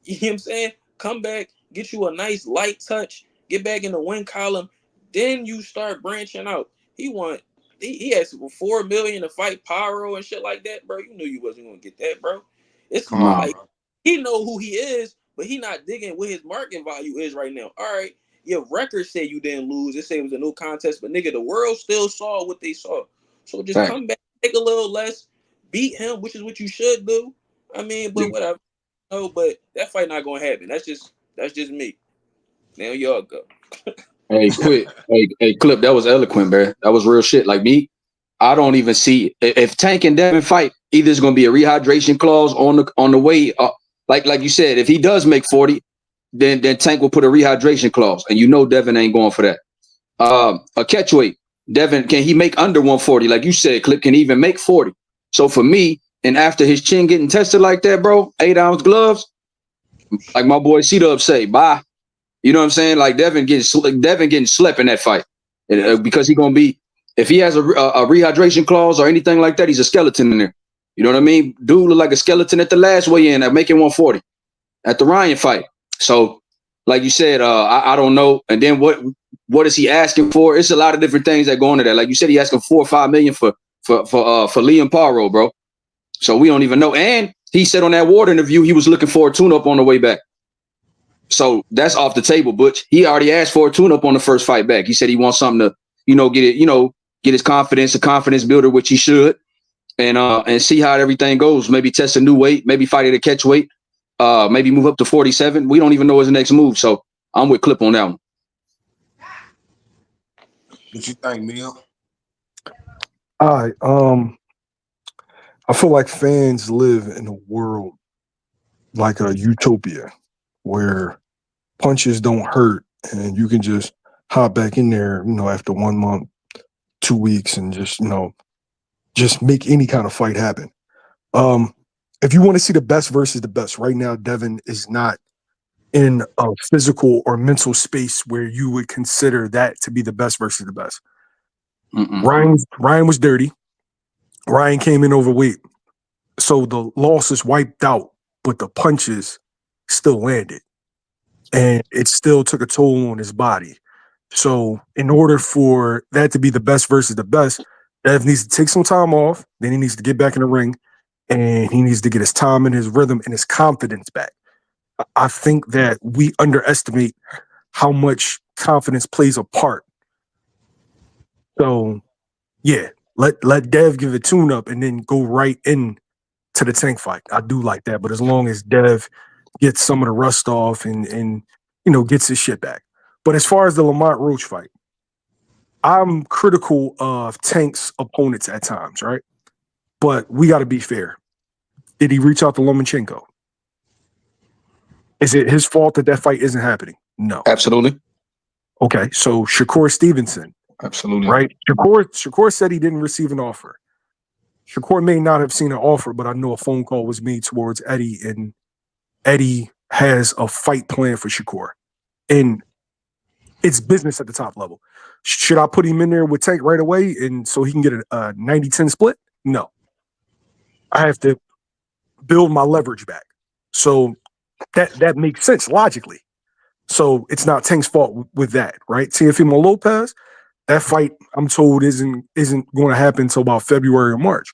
You know what I'm saying? Come back, get you a nice light touch, get back in the win column. Then you start branching out. He asked for 4 million to fight Pyro and shit like that, bro. You knew you wasn't gonna get that, bro. It's Come on, No. like bro. he know who he is, but he not digging what his market value is right now. All right, your record say you didn't lose. It say it was a no contest, but nigga, the world still saw what they saw. So just Fact. come back, take a little less, beat him, which is what you should do. I mean, Yeah. but whatever. No, but that fight not gonna happen. That's just me. Now y'all go. Hey, quit. Hey, Clip. That was eloquent, bro. That was real shit. Like me, I don't even see if Tank and Devin fight. Either it's gonna be a rehydration clause on the way. Like you said, if he does make 40, then Tank will put a rehydration clause, and you know Devin ain't going for that. A catchweight. Devin, can he make under 140? Like you said, Clip can he even make 40. So for me, and after his chin getting tested like that, bro, 8-ounce gloves, like my boy C-Dub say, bye. You know what I'm saying? Like Devin getting slept in that fight. Yes. Because he gonna be, if he has a rehydration clause or anything like that, he's a skeleton in there. You know what I mean? Dude look like a skeleton at the last weigh-in at making 140 at the Ryan fight. So, like you said, I don't know. And then what is he asking for? It's a lot of different things that go into that. Like you said, he asking 4 or 5 million for Liam Paro, bro. So we don't even know. And he said on that Ward interview he was looking for a tune-up on the way back. So that's off the table, Butch. He already asked for a tune-up on the first fight back. He said he wants something to, get his confidence, a confidence builder, which he should, and see how everything goes. Maybe test a new weight, maybe fight at a catch weight, maybe move up to 47. We don't even know his next move. So I'm with Clip on that one. What you think, Mill? All right. I feel like fans live in a world like a utopia where punches don't hurt and you can just hop back in there, after 1 month, 2 weeks, and just make any kind of fight happen. If you want to see the best versus the best, right now, Devin is not in a physical or mental space where you would consider that to be the best versus the best. Mm-mm. Ryan was dirty. Ryan came in overweight. So the losses wiped out, but the punches still landed. And it still took a toll on his body. So in order for that to be the best versus the best, Dev needs to take some time off. Then he needs to get back in the ring, and he needs to get his time and his rhythm and his confidence back. I think that we underestimate how much confidence plays a part. So yeah, let Dev give a tune up and then go right in to the Tank fight. I do like that, but as long as Dev gets some of the rust off and gets his shit back. But as far as the Lamont Roach fight, I'm critical of Tank's opponents at times, right? But we got to be fair. Did he reach out to Lomachenko? Is it his fault that that fight isn't happening? No. Absolutely. Okay, so Shakur Stevenson, Absolutely. right? Shakur said he didn't receive an offer. Shakur may not have seen an offer, but I know a phone call was made towards Eddie, and Eddie has a fight plan for Shakur. And it's business at the top level. Should I put him in there with Tank right away and so he can get a 90-10 split? No. I have to build my leverage back. So that makes sense logically. So it's not Tank's fault with that, right? Teofimo Lopez, that fight I'm told isn't going to happen until about February or March.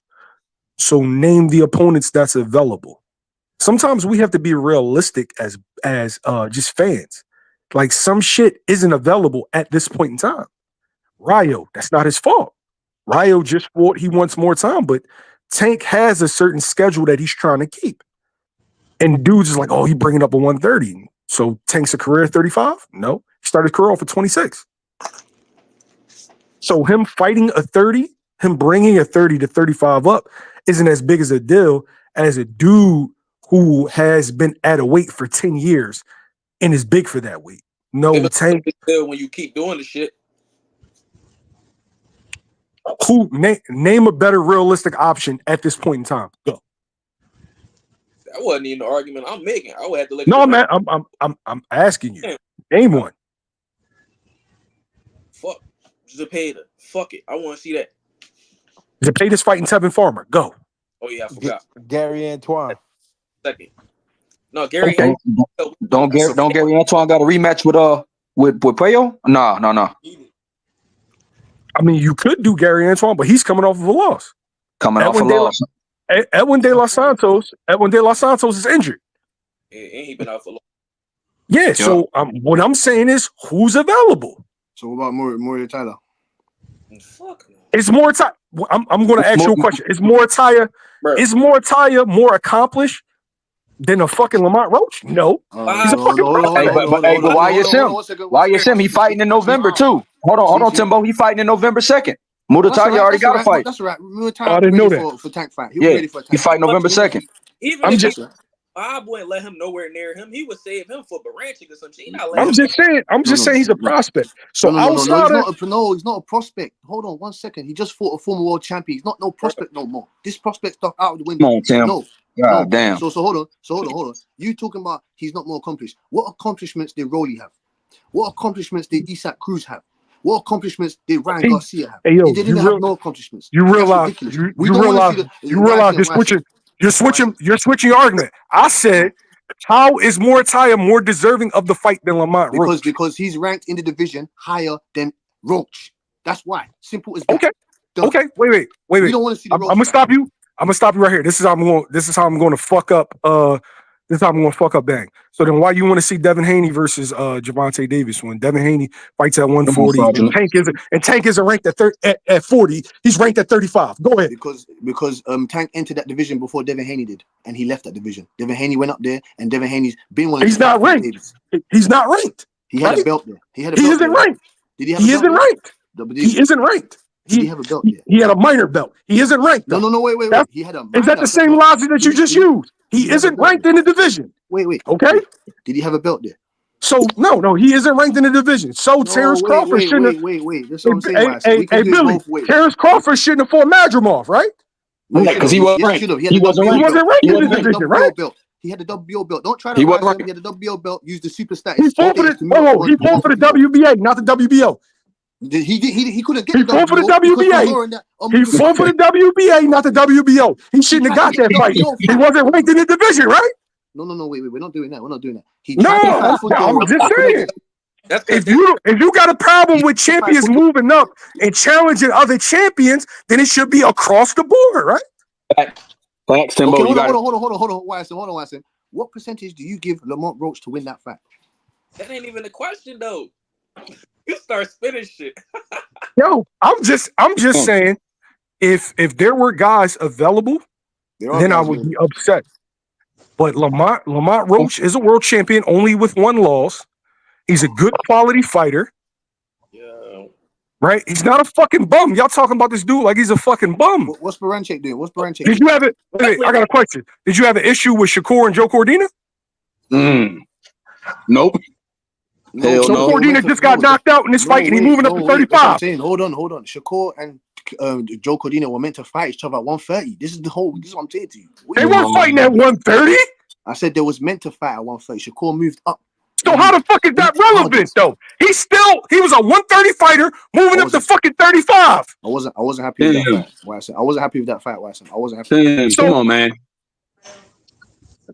So name the opponents that's available. Sometimes we have to be realistic as just fans. Like some shit isn't available at this point in time. Rayo, that's not his fault. Rayo just thought he wants more time, but Tank has a certain schedule that he's trying to keep. And dudes is like, oh, he bringing up a 130. So Tank's a career 35? No. He started his career off at 26. So him fighting a 30, him bringing a 30 to 35 up isn't as big as a deal as a dude who has been at a weight for 10 years and is big for that weight. No, Tank. When you keep doing the shit. Who name a better realistic option at this point in time? Go. That wasn't even the argument I'm making. I would have to look. No, man, I'm asking you. Name one. Fuck Zepeda. Fuck it. I want to see that. Zepeda's fighting Tevin Farmer. Go. Oh yeah, I forgot. Gary Antoine. Second. No, Gary. Okay. Don't Gary Antoine got a rematch with Puello? No. I mean, you could do Gary Antoine, but he's coming off of a loss. Edwin De Los Santos is injured. And he been out for long. Yeah, so what I'm saying is who's available? So what about Moria Tyler? Fuck no. It's more time. I'm going to ask you a question. Is Moritaya more accomplished than a fucking Lamont Roach? No. He's a fucking but why is him? Why is him? He fighting in November too. Hold on, Timbo. He fighting in November 2nd. Murataya already got a fight. That's right. I didn't know that. For Tank fight. He was ready for a Tank he fight November 2nd. Even if Bob wouldn't let him nowhere near him, he would save him for Baranchik or some shit. I'm just saying he's a prospect. So he's not a prospect. Hold on 1 second. He just fought a former world champion. He's not no prospect no more. This prospect stuff out of the window. No. Damn. So hold on. You talking about he's not more accomplished. What accomplishments did Rolly have? What accomplishments did Isak Cruz have? What accomplishments did Ryan Garcia have? Hey, yo, he didn't have no accomplishments. You realize you're switching your argument. I said, how is Moritaya more deserving of the fight than Lamont Roach? Because he's ranked in the division higher than Roach. That's why. Simple as that. Okay. Wait. We don't want to see the Roach. I'm gonna stop you. I'm gonna stop you right here. This is how I'm going to fuck up. This is how I'm going to fuck up Bang. So then, why you want to see Devin Haney versus Javante Davis when Devin Haney fights at 140 and Tank isn't ranked at 40? He's ranked at 35. Go ahead. Because Tank entered that division before Devin Haney did, and he left that division. Devin Haney went up there, and Devin Haney's been one of. He's not ranked. He's not ranked. He had a belt there. He isn't ranked. Did he have? He isn't ranked. He isn't ranked. He have a belt there. He had a minor belt. He isn't ranked. No, wait. He had a. Is that the same logic that you just used? He isn't ranked in the division. Wait. Okay. Did he have a belt there? So no, he isn't ranked in the division. So Terrence Crawford shouldn't. Wait. That's what I'm saying. Hey, Billy. Terrence Crawford shouldn't have fought Madrimov, right? Because he wasn't ranked. He wasn't ranked in the division, right? He had the WBO belt. Don't try to rise him. He had the WBO belt. Use the super stats. He fought for the WBA, not the WBO. He couldn't get the WBO. He fought for the WBA. He fought for the WBA, not the WBO. He shouldn't have got that fight. He wasn't ranked in the division, right? No, wait. We're not doing that. I'm just saying. If you got a problem with champions moving up and challenging other champions, then it should be across the board, right? Thanks, Timbo. Okay, hold on, Watson. What percentage do you give Lamont Roach to win that fight? That ain't even the question, though. You start spinning shit. Yo, I'm just saying, if there were guys available, then I would be upset. But Lamont Roach is a world champion only with one loss. He's a good quality fighter. Yeah. right? He's not a fucking bum. Y'all talking about this dude like he's a fucking bum. What's Baranchik doing? What's Baranchik Did doing? you have it? Wait, I got a question. Did you have an issue with Shakur and Joe Cordina? Nope. Hell So no. Cordina just got knocked out in this fight, and he's moving up to 35. That's what I'm saying. Hold on. Shakur and Joe Cordina were meant to fight each other at 130. This is what I'm saying to you. They weren't fighting at 130. I said they was meant to fight at 130. Shakur moved up. So how the fuck is that relevant though? He was a 130 fighter moving up to fucking 35. I wasn't happy with that fight. Why I said I wasn't happy with that fight. Why I said I wasn't happy. Come on, man.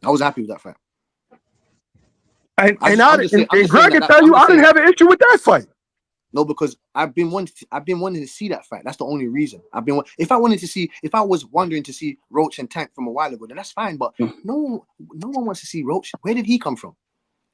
I was happy with that fight. And Greg can tell you I didn't have an issue with that fight. No, because I've been wanting to see that fight. That's the only reason. If I was wondering to see Roach and Tank from a while ago, then that's fine. But no one wants to see Roach. Where did he come from?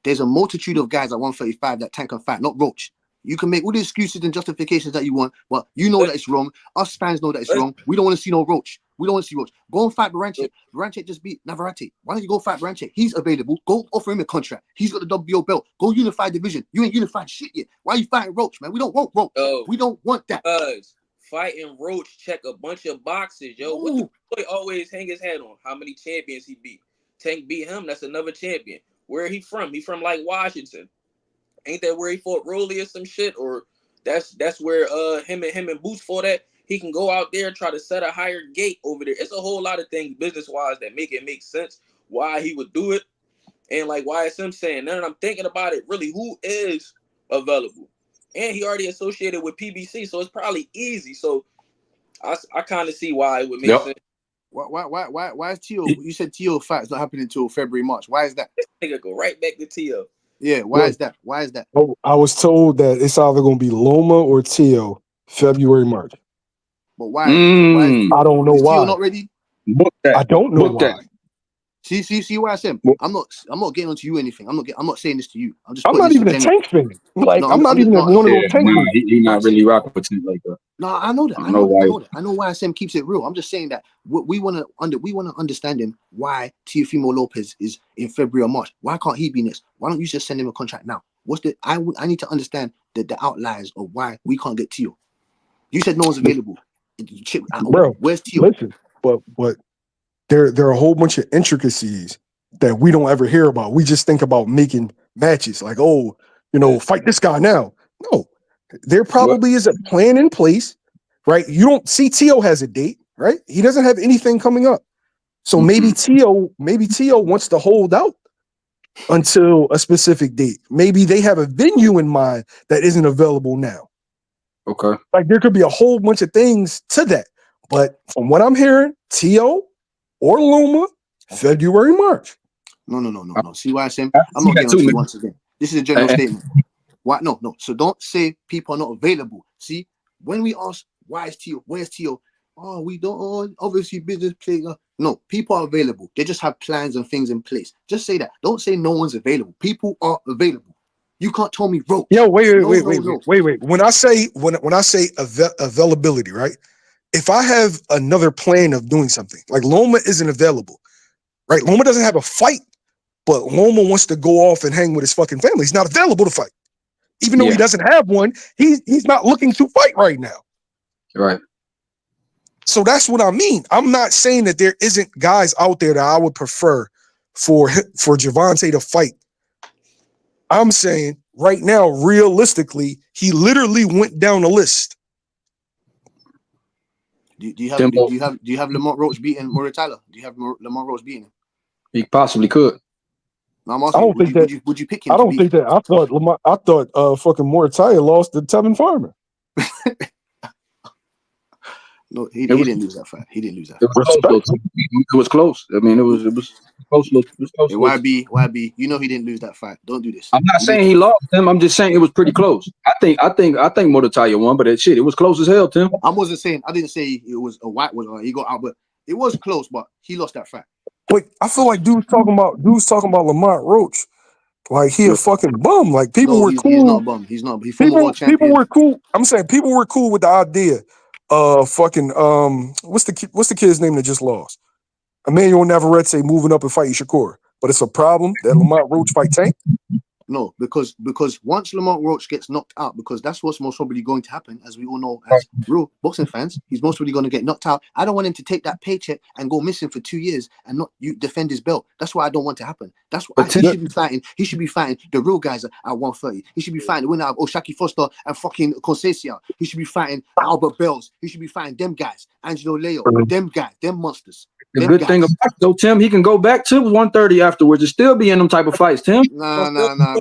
There's a multitude of guys at 135 that Tank can fight, not Roach. You can make all the excuses and justifications that you want, but you know that it's wrong. Us fans know that it's wrong. We don't want to see no Roach. We don't want to see Roach. Go and fight Baranchik. Baranchik just beat Navarrete. Why don't you go fight Baranchik? He's available. Go offer him a contract. He's got the WBO belt. Go unify division. You ain't unified shit yet. Why are you fighting Roach, man? We don't want Roach. We don't want that. Fighting Roach check a bunch of boxes, yo. What the boy always hang his hat on? How many champions he beat? Tank beat him. That's another champion. Where he from? He from like Washington. Ain't that where he fought Rolly or some shit? Or that's where him and Boots fought at. He can go out there and try to set a higher gate over there. It's a whole lot of things business-wise that make it make sense why he would do it. And like YSM saying, now that I'm thinking about it, really, who is available? And he already associated with PBC, so it's probably easy. So I kind of see why it would make sense. Why is Tio? You said Tio fight's not happening until February, March. Why is that? Nigga go right back to Tio. Yeah, why is that? Oh, I was told that it's either going to be Loma or Tio, February, March. But why? I don't know why. Tio not ready? I don't know why. See what I said? I'm not getting onto you anything. I'm not saying this to you. I'm not even a Tank fan. Like I'm not even one of those Tank fans. He's not really rocking with Tank like that. No, I know that. I know why Sam keeps it real. I'm just saying that we want to understand him. Why Teofimo Lopez is in February or March? Why can't he be next? Why don't you just send him a contract now? I need to understand the outliers of why we can't get Tio. You said no one's available. Bro, where's Tio? Listen, but there are a whole bunch of intricacies that we don't ever hear about. We just think about making matches like, fight this guy now. No, there probably is a plan in place, right? You don't see Tio has a date, right? He doesn't have anything coming up. So maybe Tio wants to hold out until a specific date. Maybe they have a venue in mind that isn't available now. Okay. Like there could be a whole bunch of things to that. But from what I'm hearing, Tio or Loma, February, March. No. See why I'm not getting on to you once again. This is a general statement. Why? No. So don't say people are not available. See, when we ask why is Tio, where's Tio? Oh, we don't. Obviously, business play. No, people are available. They just have plans and things in place. Just say that. Don't say no one's available. People are available. You can't tell me Roach. Yo, wait. When I say availability, right? If I have another plan of doing something, like Loma isn't available, right? Loma doesn't have a fight, but Loma wants to go off and hang with his fucking family. He's not available to fight. Even though he doesn't have one, he's not looking to fight right now. Right. So that's what I mean. I'm not saying that there isn't guys out there that I would prefer for Gervonta to fight. I'm saying right now, realistically, he literally went down the list. Do you have Lamont Roach beating Murray Tyler? Do you have Lamont Roach beating him? He possibly could. No, I'm asking, would you pick him? I don't think that. I thought fucking Murray Tyler lost to Tevin Farmer. No, he didn't lose that fight. He didn't lose that. It was close. I mean, it was close. Hey, YB, you know he didn't lose that fight. Don't do this. I'm not saying he lost, Tim. I'm just saying it was pretty close. I think Murray won, but it was close as hell, Tim. I didn't say it was a white one. He got out, but it was close. But he lost that fight. But I feel like dude's talking about Lamont Roach like he a fucking bum. Like people were cool. He's not a bum. He's not. He's former world champion. People were cool. I'm saying people were cool with the idea. Fucking what's the kid's name that just lost? Emmanuel Navarrete moving up and fighting Shakur, but it's a problem that Lamont Roach fight Tank. No, because once Lamont Roach gets knocked out, because that's what's most probably going to happen, as we all know, as real boxing fans, he's most probably going to get knocked out. I don't want him to take that paycheck and go missing for 2 years and not defend his belt. That's what I don't want to happen. That's what he should be fighting. He should be fighting the real guys at 130. He should be fighting the winner of Oshaki Foster and fucking Conceição. He should be fighting Albert Bells. He should be fighting them guys, Angelo Leo, them guys, them monsters. The good thing about though, Tim, he can go back to 130 afterwards and still be in them type of fights, Tim. Nah,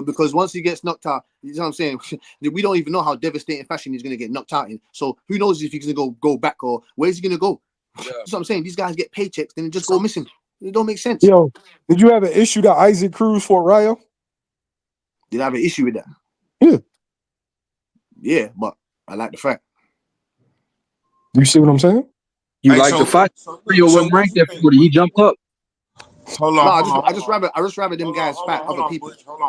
because once he gets knocked out, you know what I'm saying? We don't even know how devastating fashion he's gonna get knocked out in. So who knows if he's gonna go back or where's he gonna go? That's what I'm saying. These guys get paychecks, then they just go missing. It don't make sense. Yo, did you have an issue that Isaac Cruz fought Rayo? Did I have an issue with that? Yeah. Yeah, but I like the fight. You see what I'm saying? You like the fight? Rio wasn't ranked there for he jumped up. Hold on. I just rather them guys fight other people. Hold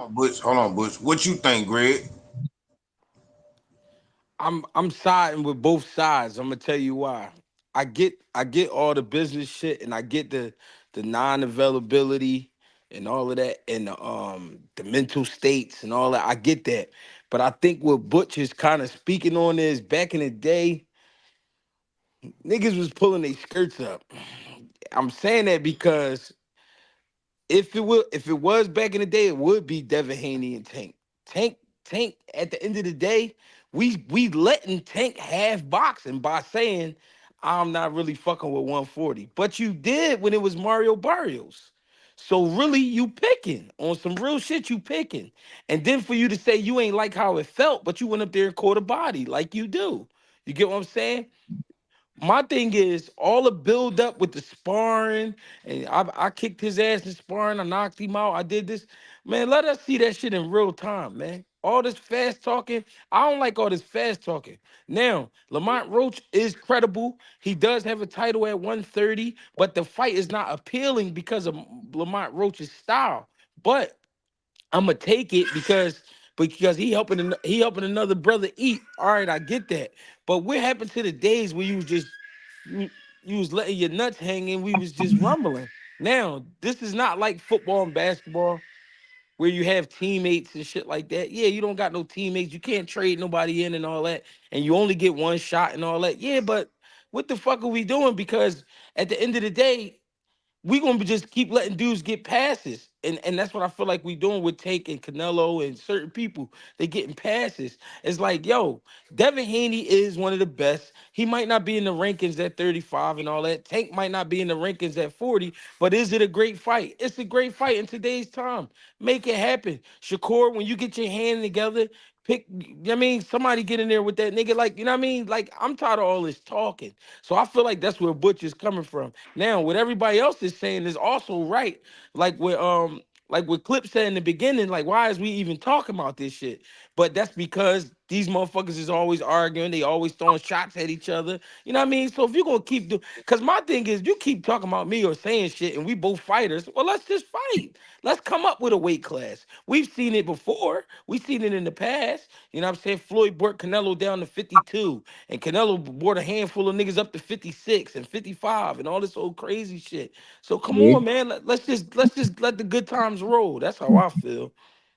on, Butch. What you think, Greg? I'm siding with both sides. I'm gonna tell you why. I get all the business shit, and I get the non-availability and all of that, and the mental states and all that. I get that, but I think what Butch is kind of speaking on is back in the day, niggas was pulling their skirts up. I'm saying that because if it was back in the day, it would be Devin Haney and Tank. Tank. At the end of the day, we letting Tank have boxing by saying I'm not really fucking with 140, but you did when it was Mario Barrios. So really, you picking on some real shit. You picking, and then for you to say you ain't like how it felt, but you went up there and caught a body like you do. You get what I'm saying? My thing is all the build up with the sparring, and I kicked his ass in sparring. I knocked him out. I did this, man. Let us see that shit in real time, man. All this fast talking, I don't like all this fast talking. Now, Lamont Roach is credible. He does have a title at 130, but the fight is not appealing because of Lamont Roach's style. But I'm gonna take it because he helping another brother eat. All right, I get that. But what happened to the days where you was letting your nuts hang and we was just rumbling? Now, this is not like football and basketball where you have teammates and shit like that. Yeah, you don't got no teammates. You can't trade nobody in and all that. And you only get one shot and all that. Yeah, but what the fuck are we doing? Because at the end of the day, we gonna just keep letting dudes get passes. And that's what I feel like we doing with Tank and Canelo and certain people. They getting passes. It's like, yo, Devin Haney is one of the best. He might not be in the rankings at 35 and all that. Tank might not be in the rankings at 40, but is it a great fight? It's a great fight in today's time. Make it happen. Shakur, when you get your hand together, somebody get in there with that nigga. Like, you know what I mean? Like, I'm tired of all this talking. So I feel like that's where Butch is coming from. Now, what everybody else is saying is also right. Like what Clip said in the beginning, like, why is we even talking about this shit? But that's because these motherfuckers is always arguing, they always throwing shots at each other. You know what I mean? So if you're gonna keep doing, because my thing is, you keep talking about me or saying shit, and we both fighters. Well, let's just fight. Let's come up with a weight class. We've seen it before. We've seen it in the past. You know what I'm saying? Floyd brought Canelo down to 52, and Canelo brought a handful of niggas up to 56 and 55 and all this old crazy shit. So come on, man. Let's just let the good times roll. That's how I feel.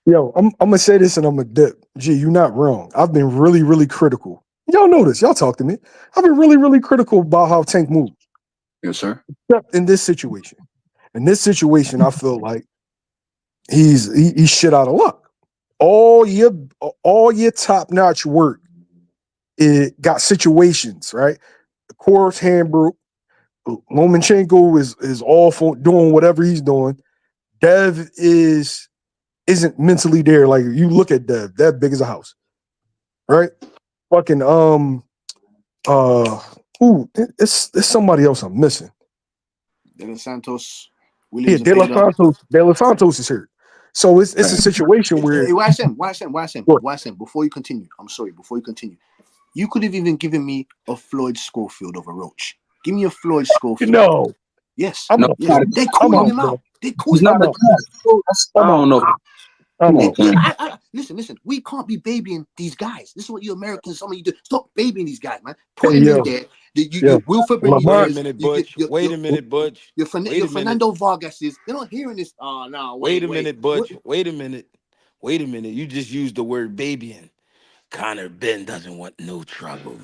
Yo, I'm gonna say this and I'm gonna dip. Gee, you're not wrong. I've been really, really critical. Y'all know this. Y'all talk to me. I've been really, really critical about how Tank moves. Yes, sir. Except in this situation. In this situation, I feel like he's shit out of luck. All your top-notch work, it got situations, right? The core's hand broke. Lomachenko is awful doing whatever he's doing. Dev isn't mentally there. Like, you look at Dev, that big as a house, right? Fucking it's somebody else I'm missing. De Los Santos, Williams, De Los Santos is hurt. So it's a situation where YSM, before you continue, I'm sorry, before you continue, you could have even given me a Floyd Schofield over Roach. Give me a Floyd Schofield. No. Yes. No, Yes. They're calling him out. They're calling him out. I don't know. Come on, man. Listen. We can't be babying these guys. This is what you Americans, some of you do. Stop babying these guys, man. Put Hey, him in yo, there. yo, You Wilford Wait a Lamont. Benitez. minute, You get Butch. Wait a minute, Butch. Wait your a minute. Fernando Vargases. They're not hearing this. Oh no, Wait a wait. minute, Butch. Wait a minute. Wait a minute. You just used the word babying. Conor Benn doesn't want no trouble.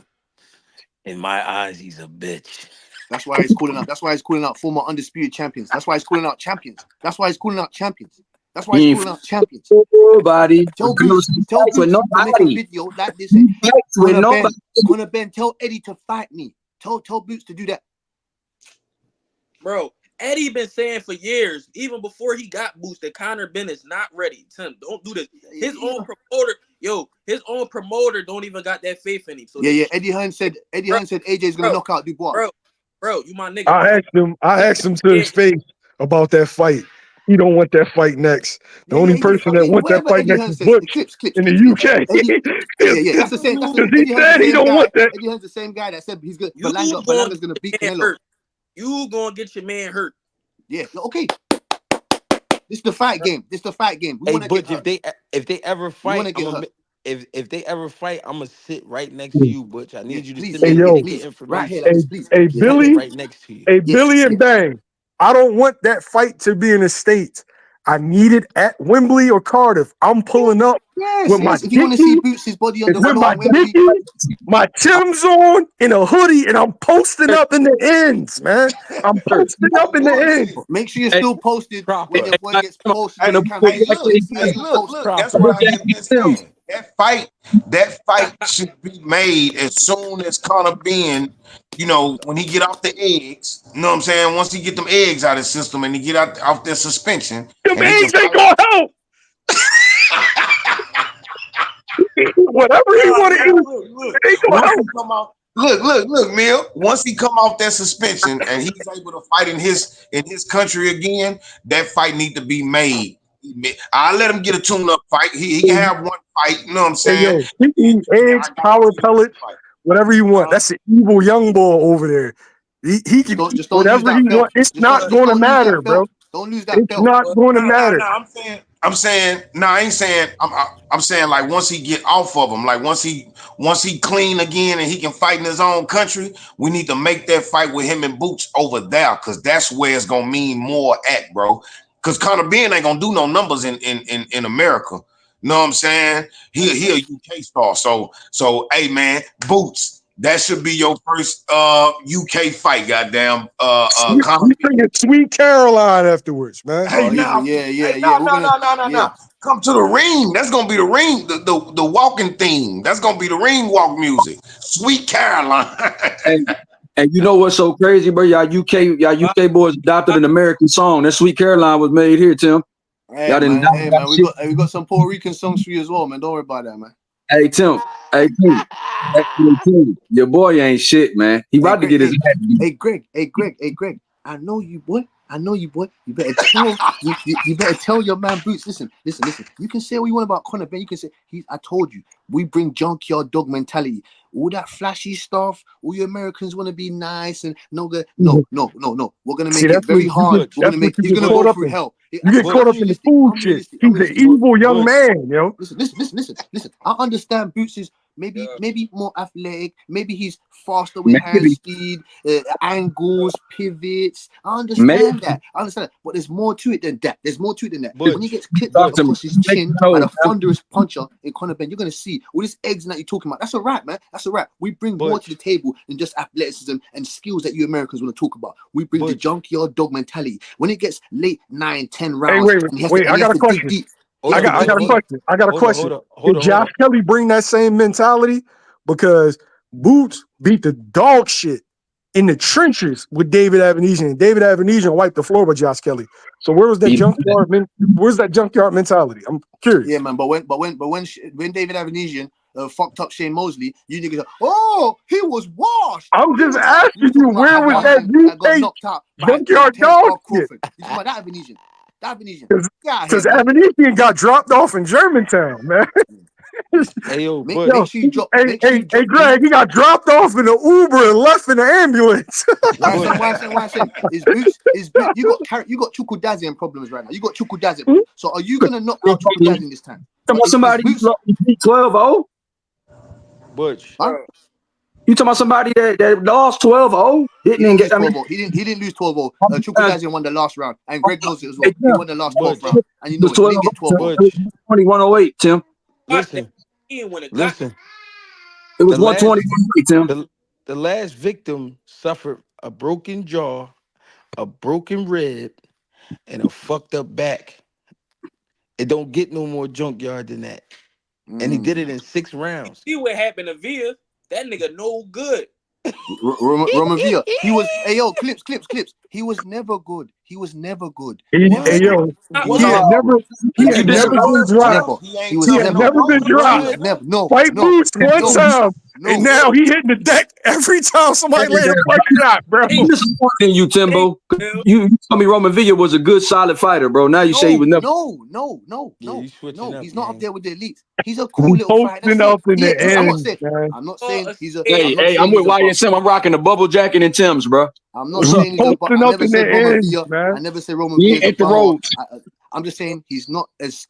In my eyes, he's a bitch. That's why he's calling out. That's why he's calling out former undisputed champions. That's why he's calling out champions. That's why he's calling out champions. That's why he's He ain't calling out champions. nobody. Tell He fights with Boots to make a nobody. video like this. He fights with nobody. Conor Ben, tell Eddie to fight me. Tell Boots to do that. Bro, Eddie been saying for years, even before he got boosted, Conor Benn is not ready. Tim, don't do this. His own promoter don't even got that faith in him. So Eddie Hearn said AJ's gonna knock out Dubois. Bro, you my nigga. I asked him to his face about that fight. He don't want that fight next. The only person that wants that Whatever fight Eddie next Hearn is says, Butch clips. in the UK. That's the same. Because he Eddie Hearn's said the he same don't guy. want that. Eddie Hearn's the same guy that said he's good. You Berlanga's gonna beat Canelo. Hurt. You gonna get your man hurt. Yeah, okay. This is the fight game. We Hey, Butch, if they ever fight, if they ever fight, I'm gonna sit right next to you, Butch. I need you to send me the ticket information. Right here, like this, please. Hey, Billy, right next to you. Hey, Billy and Bang. I don't want that fight to be in the States. I need it at Wembley or Cardiff. I'm pulling up with my If you want to see Boots' body on the floor in Wembley, my Tim's on, in a hoodie, and I'm posting up in the ends, man. I'm posting up in the ends. Make sure you're still posted when your boy gets posted. Hey, look. That's what I have been saying. That fight should be made as soon as Conor Ben, when he get off the eggs. You know what I'm saying? Once he get them eggs out of his system and he get off their suspension, Them and he eggs can ain't gonna help. Whatever he want to eat, it ain't gonna help. He come out. Look, Mill. Once he come off that suspension and he's able to fight in his country again, that fight need to be made. I'll let him get a tune-up fight. He can have one fight. You know what I'm saying? He eat eggs, power pellets, whatever you want. That's an evil young boy over there. He can eat whatever he wants. It's not going to matter, bro. Don't lose that belt. It's not going to matter. I'm saying, I ain't saying. I'm saying like once he get off of him, like once he clean again and he can fight in his own country, we need to make that fight with him and Boots over there because that's where it's gonna mean more at, bro. Because Conor Ben ain't gonna do no numbers in America. You know what I'm saying? He a UK star. So hey man, Boots. That should be your first UK fight, goddamn. We bringing Sweet Caroline afterwards, man. Hey, no. Come to the ring. That's gonna be the ring, the walking theme. That's gonna be the ring walk music. Sweet Caroline. And you know what's so crazy, bro? Y'all UK boys adopted an American song. That Sweet Caroline was made here, Tim. Hey man, we got some Puerto Rican songs for you as well, man. Don't worry about that, man. Hey Tim, your boy ain't shit, man. He about to get his. Hey Greg. I know you, boy. You better tell you better tell your man Boots. Listen. You can say what you want about Conor Ben. You can say I told you we bring junkyard dog mentality. All that flashy stuff. All you Americans want to be nice and no. We're gonna make it very hard. He's gonna go through hell. You get caught up in the food shit. He's an evil young man, yo. Listen. I understand Boots is maybe more athletic. Maybe he's faster with hand speed, angles, pivots. I understand that. But there's more to it than that. When he gets clipped across his chin by the thunderous puncher in Conor Ben, you're gonna see all this eggs that you're talking about. That's a wrap, man. That's a wrap. We bring more to the table than just athleticism and skills that you Americans want to talk about. We bring the junkyard dog mentality. When it gets late 9, 10 rounds, wait. I got a question. I got a question. Did Josh Kelly bring that same mentality? Because Boots beat the dog shit in the trenches with David Avenesian. David Avenesian wiped the floor with Josh Kelly. So where was that junkyard? Where's that junkyard mentality? I'm curious. Yeah, man. But when David Avenesian fucked up Shane Mosley, you niggas go, he was washed. I'm just asking you, where was that UK junkyard dog shit? You talking about that Avenesian? Because Avenesian got dropped off in Germantown, man. Hey yo, Make, Butch. make sure you drop. Hey, Make sure you drop. Greg, he got dropped off in the Uber and left in the ambulance. Why Butch. I'm saying, is boots. You got Chukwudazian problems right now. You got Chukwudazian. So are you gonna knock out Chukwudazian this time? Talking about Is somebody Boots? you beat 12-0? Butch. Huh? You talking about somebody that lost 12-0? He Didn't didn't get, lose I mean, 12-0. He didn't lose 12-0. Chukwudazian won the last round, and Greg knows it as hey, well. He Tim, won the last 12th Butch. round, and you it know was it. He didn't 12-0. get 12-0. It was Butch. 120-108, Tim. Listen. He didn't win a got Listen. It was The last 120-108, Tim. the last victim suffered a broken jaw, a broken rib, and a fucked up back. It don't get no more junkyard than that. And he did it in 6 rounds. see what happened to Villa. That nigga no good. Roman Villa. He was. Hey yo, clips. He was never good. Hey, Never What? good. yo, Not He he was had good. What? never never, good. He he was You had never never good. been disrespect, dropped. Never. He ain't He was He tough had never no never good. been more. He dropped. ain't Never. tough. No. White boots one No. time, and No. now he hitting the deck every time somebody land a punch shot, bro. Hey, I'm disappointed in you, hey, Timbo. Bill. You told me Roman Villa was a good, solid fighter, bro. Now you say he was never. Yeah, you switching up, He's not up gang. there with the elites. He's a cool We little fighter. That's posting it. up in Yeah, the I'm not end, saying. man. I'm not Oh, saying he's a. hey, Hey, I'm not hey, I'm saying with he's a bum. YSM. I'm rocking the bubble jacket and Tim's, bro. I'm not We saying he's a bum. posting I up never in the said Roman end, Villa. man. I never said Roman He Villa ain't is a hit the bum. Or road. I'm just saying he's not as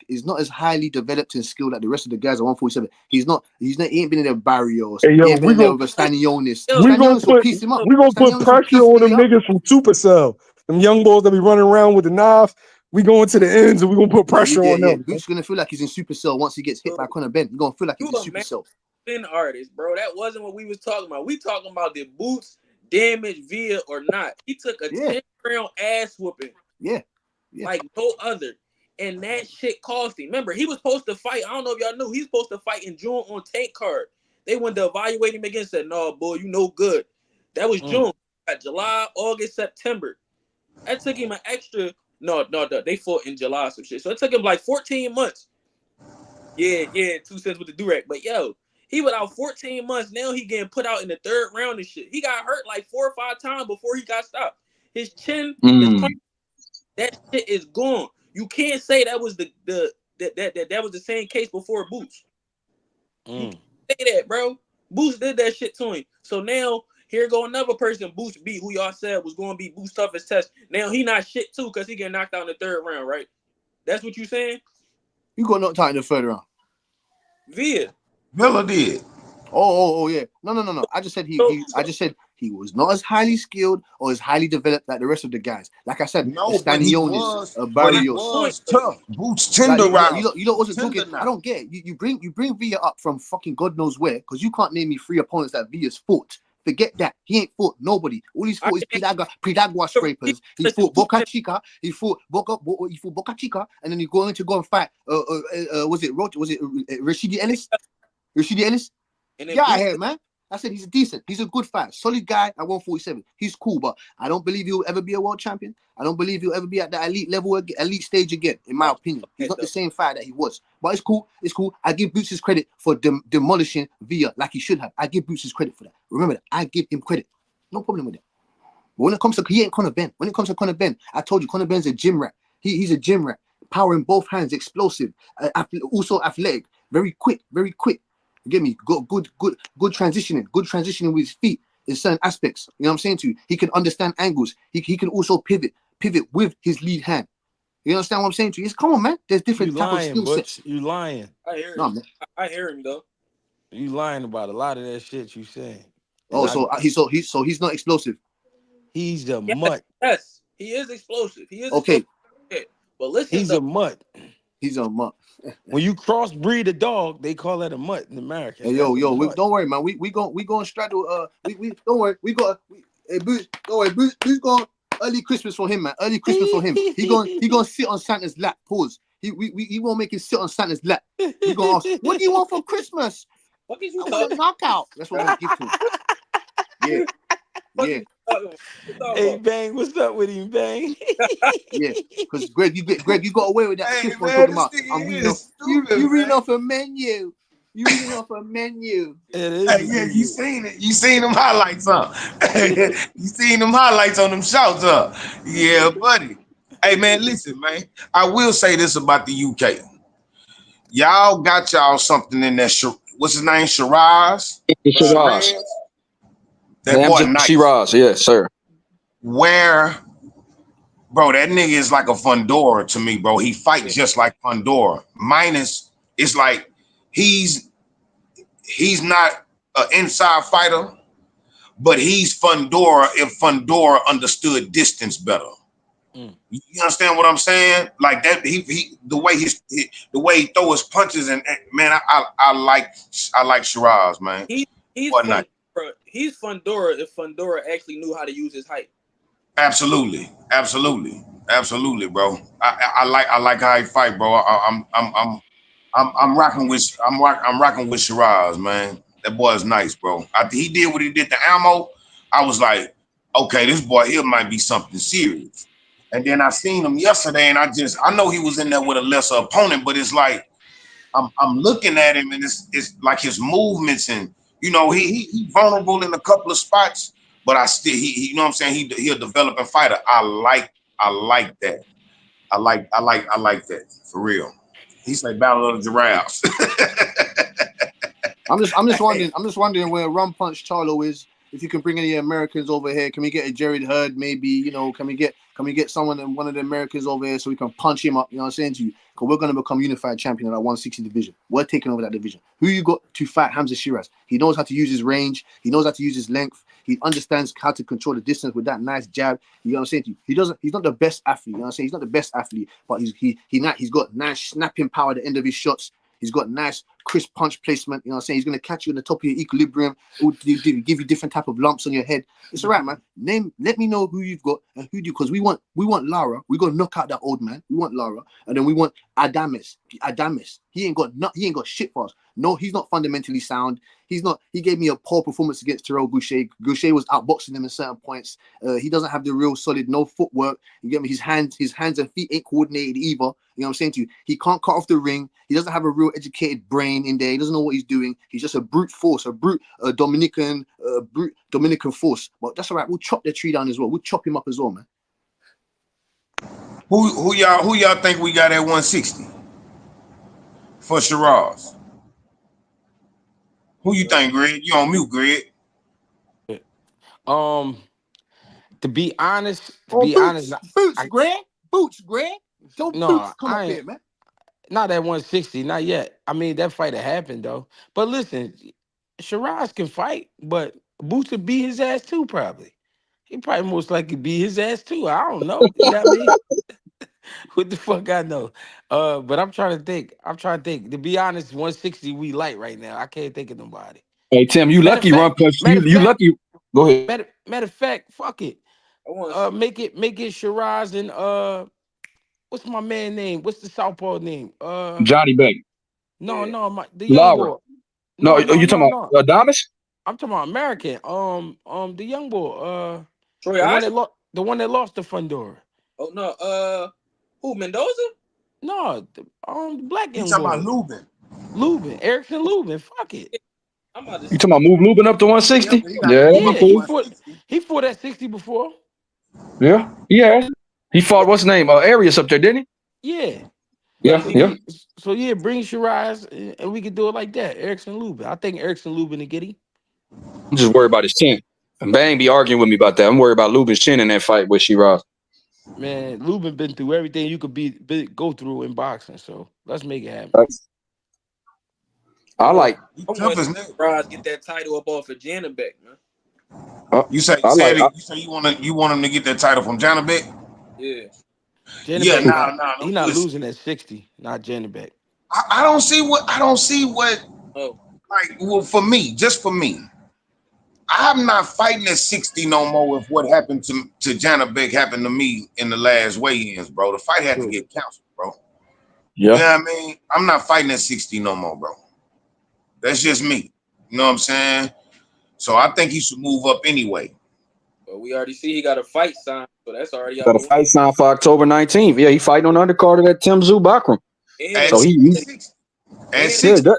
highly developed and skilled like the rest of the guys at 147. He's not. He ain't been in there with Barrios. Hey, He yo, ain't been in there with a Stanionis. yo, we gonna Stanionis will put, piece him up. we gonna put Stanionis will pressure piece on them Villa up. niggas from Supercell. Them young boys that be running around with the knives. We going to the ends and we gonna put pressure on Yeah. them. Boots gonna feel like he's in Supercell once he gets hit by Conor Benn. He's gonna feel like you he's in a man Supercell. spin artist, bro. That wasn't what we was talking about. We talking about the Boots damage Villa or not. He took a Yeah. 10-round ass whooping Yeah. like no other. And that shit cost him. Remember, he was supposed to fight. I don't know if y'all knew. He was supposed to fight in June on Tank Card. They went to evaluate him again. Said, "No, boy, you no good." That was June. July, August, September. That took him an extra. No, they fought in July some shit. So it took him like 14 months. Yeah, 2 cents with the durag. But yo, he was out 14 months. Now he getting put out in the 3rd round and shit. He got hurt like 4 or 5 times before he got stopped. His chin, his that shit is gone. You can't say that was that was the same case before Boots. You can't say that, bro. Boots did that shit to him. So now here go another person Boots beat who y'all said was going to be Boots' toughest test. Now he not shit too because he get knocked out in the 3rd round, right? That's what you saying? You got knocked out in the 3rd round. Villa. Villa did. Oh yeah. No. I just said he was not as highly skilled or as highly developed like the rest of the guys. Like I said, No, but he Stanionis, was. But he Barrios. Point. was tough. Boots Like tenderized. you lot wasn't Tender talking. I now. don't get it. You bring Villa up from fucking God knows where because you can't name me 3 opponents that Villa's fought. Forget that. He ain't fought nobody. All he's I fought is can't Pidagua scrapers. He listen. fought Boca Chica. He fought Boca Chica, and then he going to go and fight. Was it Rashidi Ellis? Rashidi Ellis? And then Yeah, I Boots. hear, man. I said he's decent. He's a good fighter. Solid guy at 147. He's cool, but I don't believe he'll ever be a world champion. I don't believe he'll ever be at that elite level, elite stage again, in my opinion. He's not the same fighter that he was. But it's cool. It's cool. I give Boots his credit for demolishing Villa like he should have. I give Boots his credit for that. Remember that. I give him credit. No problem with that. But when it comes to, he ain't Conor Benn. When it comes to Conor Benn, I told you, Conor Benn's a gym rat. He's a gym rat. Power in both hands, explosive, also athletic, very quick, very quick. You get me? Got good transitioning, with his feet in certain aspects. You know what I'm saying to you? He can understand angles. He can also pivot with his lead hand. You understand what I'm saying to you? Come on, man. There's You different type of lying, skill Butch. sets. You lying. I hear No, him. man. I hear him though. You lying about a lot of that shit you saying. And Oh, he's not explosive. he's a Yes, mutt. yes. He is explosive. He is Okay, explosive. Yeah. But listen He's though. a mutt. he's a mutt. When you crossbreed a dog, they call that a mutt in America. Hey, That's a mutt. don't worry, man. We going straddle. We don't worry. Hey, Boots, don't worry. Boots going early Christmas for him, man. Early Christmas for him. He going to sit on Santa's lap. Pause. He won't make him sit on Santa's lap. We going to ask, what do you want for Christmas? What is you I want a talking? knockout. That's what we're gonna give to him. Yeah, What yeah, is you talking about? What you talking Hey about? Bang, what's up with him, Bang? yeah. Because Greg, you got away with that Hey shit when man, talking this about nigga I'm here reading is off. stupid, You reading man. off a menu. You reading off a menu. It is Hey, a yeah, you menu. seen it. You seen them highlights, huh? You seen them highlights on them shouts, huh? Yeah, buddy. Hey man, listen, man. I will say this about the UK. y'all got y'all something in that. What's his name? Shiraz. Shiraz. That boy nice. Shiraz, yes, sir. Where, bro? That nigga is like a Fundora to me, bro. He fights just like Fundora. Minus, it's like he's not an inside fighter, but he's Fundora if Fundora understood distance better. You understand what I'm saying? Like that, the way he throw his punches and man, I like Shiraz, man. He's Fundora. He's Fundora if Fundora actually knew how to use his height. Absolutely, bro. I like how he fight, bro. I'm rocking with Shiraz, man. That boy is nice, bro. After he did what he did to Ammo, I was like, okay, this boy here might be something serious. And then I seen him yesterday, and I know he was in there with a lesser opponent, but it's like I'm looking at him, and it's like his movements, and you know he vulnerable in a couple of spots, but I still he you know what I'm saying he a developing fighter. I like that. I like that for real. He's like Battle of the Giraffes. I'm just wondering where Rum Punch Charlo is. If you can bring any Americans over here, can we get a Jared Hurd? Maybe, you know, can we get one of the Americans over here so we can punch him up? You know what I'm saying to you? Because we're gonna become unified champion of that 160 division. We're taking over that division. Who you got to fight? Hamza Shiraz. He knows how to use his range. He knows how to use his length. He understands how to control the distance with that nice jab. You know what I'm saying to you? He's not the best athlete. You know what I'm saying? He's not the best athlete, but he's got nice snapping power at the end of his shots. He's got nice crisp punch placement. You know what I'm saying? He's going to catch you in the top of your equilibrium. Give you different type of lumps on your head. It's all right, man. Let me know who you've got and who do, because we want Lara. We're going to knock out that old man. We want Lara. And then we want Adames. He ain't got shit for us. No, he's not fundamentally sound. He gave me a poor performance against Terrell Goucher. Goucher was outboxing him in certain points. He doesn't have the real solid, no footwork. You get me? His hands and feet ain't coordinated either. You know what I'm saying to you? He can't cut off the ring. He doesn't have a real educated brain in there. He doesn't know what he's doing. He's just a brute force, brute Dominican force. But that's all right. We'll chop the tree down as well. We'll chop him up as well, man. Who y'all think we got at 160 for Shiraz? Who you think, Greg? You on mute, Greg? To be honest, Boots, Greg. Don't Boots come up here, man. Not at 160, not yet. I mean, that fight happened though. But listen, Shiraz can fight, but Boots would beat his ass too, probably. He probably most likely beat his ass too. I don't know. You know what I mean? What the fuck I know? But I'm trying to think. To be honest, 160 we light right now. I can't think of nobody. Hey Tim, you lucky, Rum Punch. You lucky. Go ahead. Matter of fact, fuck it. Make it Shiraz and what's my man name? What's the southpaw name? Johnny Beck. No, the young Laura. boy. No, you talking about Adames? I'm talking about American. The young boy. Troy the one that lost to Fundora. Oh no, who, Mendoza? No, the black young boy. You talking about Lubin, Erickson Lubin. Fuck it. You talking about move Lubin up to 160? He fought at 60 before. Yeah. He fought what's his name? Arias up there, didn't he? Yeah. So bring Shiraz and we can do it like that. Erickson Lubin. I think Erickson Lubin to get him. I'm just worried about his chin. And Bang be arguing with me about that. I'm worried about Lubin's chin in that fight with Shiraz. Man, Lubin been through everything you could go through in boxing. So let's make it happen. I like. Shiraz get that title up off of Janabek, man. You say you want him to get that title from Janabek? Yeah. Janabek, he's not losing at 60, not Janabek. I don't see what. Oh. Like, well, for me, I'm not fighting at 60 no more if what happened to Janabek happened to me in the last weigh-ins, bro. The fight had to get canceled, bro. Yeah. You know what I mean? I'm not fighting at 60 no more, bro. That's just me. You know what I'm saying? So I think he should move up anyway. But we already see he got a fight signed, so that's already got a fight signed for October 19th. Yeah, he fighting on the undercard of that Tim Tszyu Bakram. So he's at 60.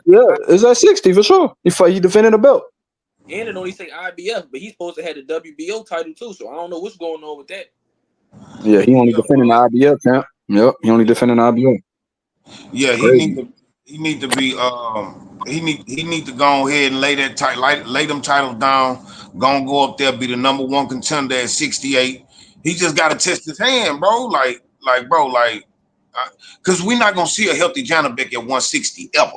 It's at 60 for sure. He defending the belt. And it only say IBF, but he's supposed to have the WBO title too. So I don't know what's going on with that. Yeah, he only defending the IBF, champ. Yep, he only defending the IBF. Yeah, he need to be he need to go ahead and lay them titles down. Gonna go up there, be the number one contender at 68. He just got to test his hand, bro. Cause we're not gonna see a healthy Janabek at 160 ever.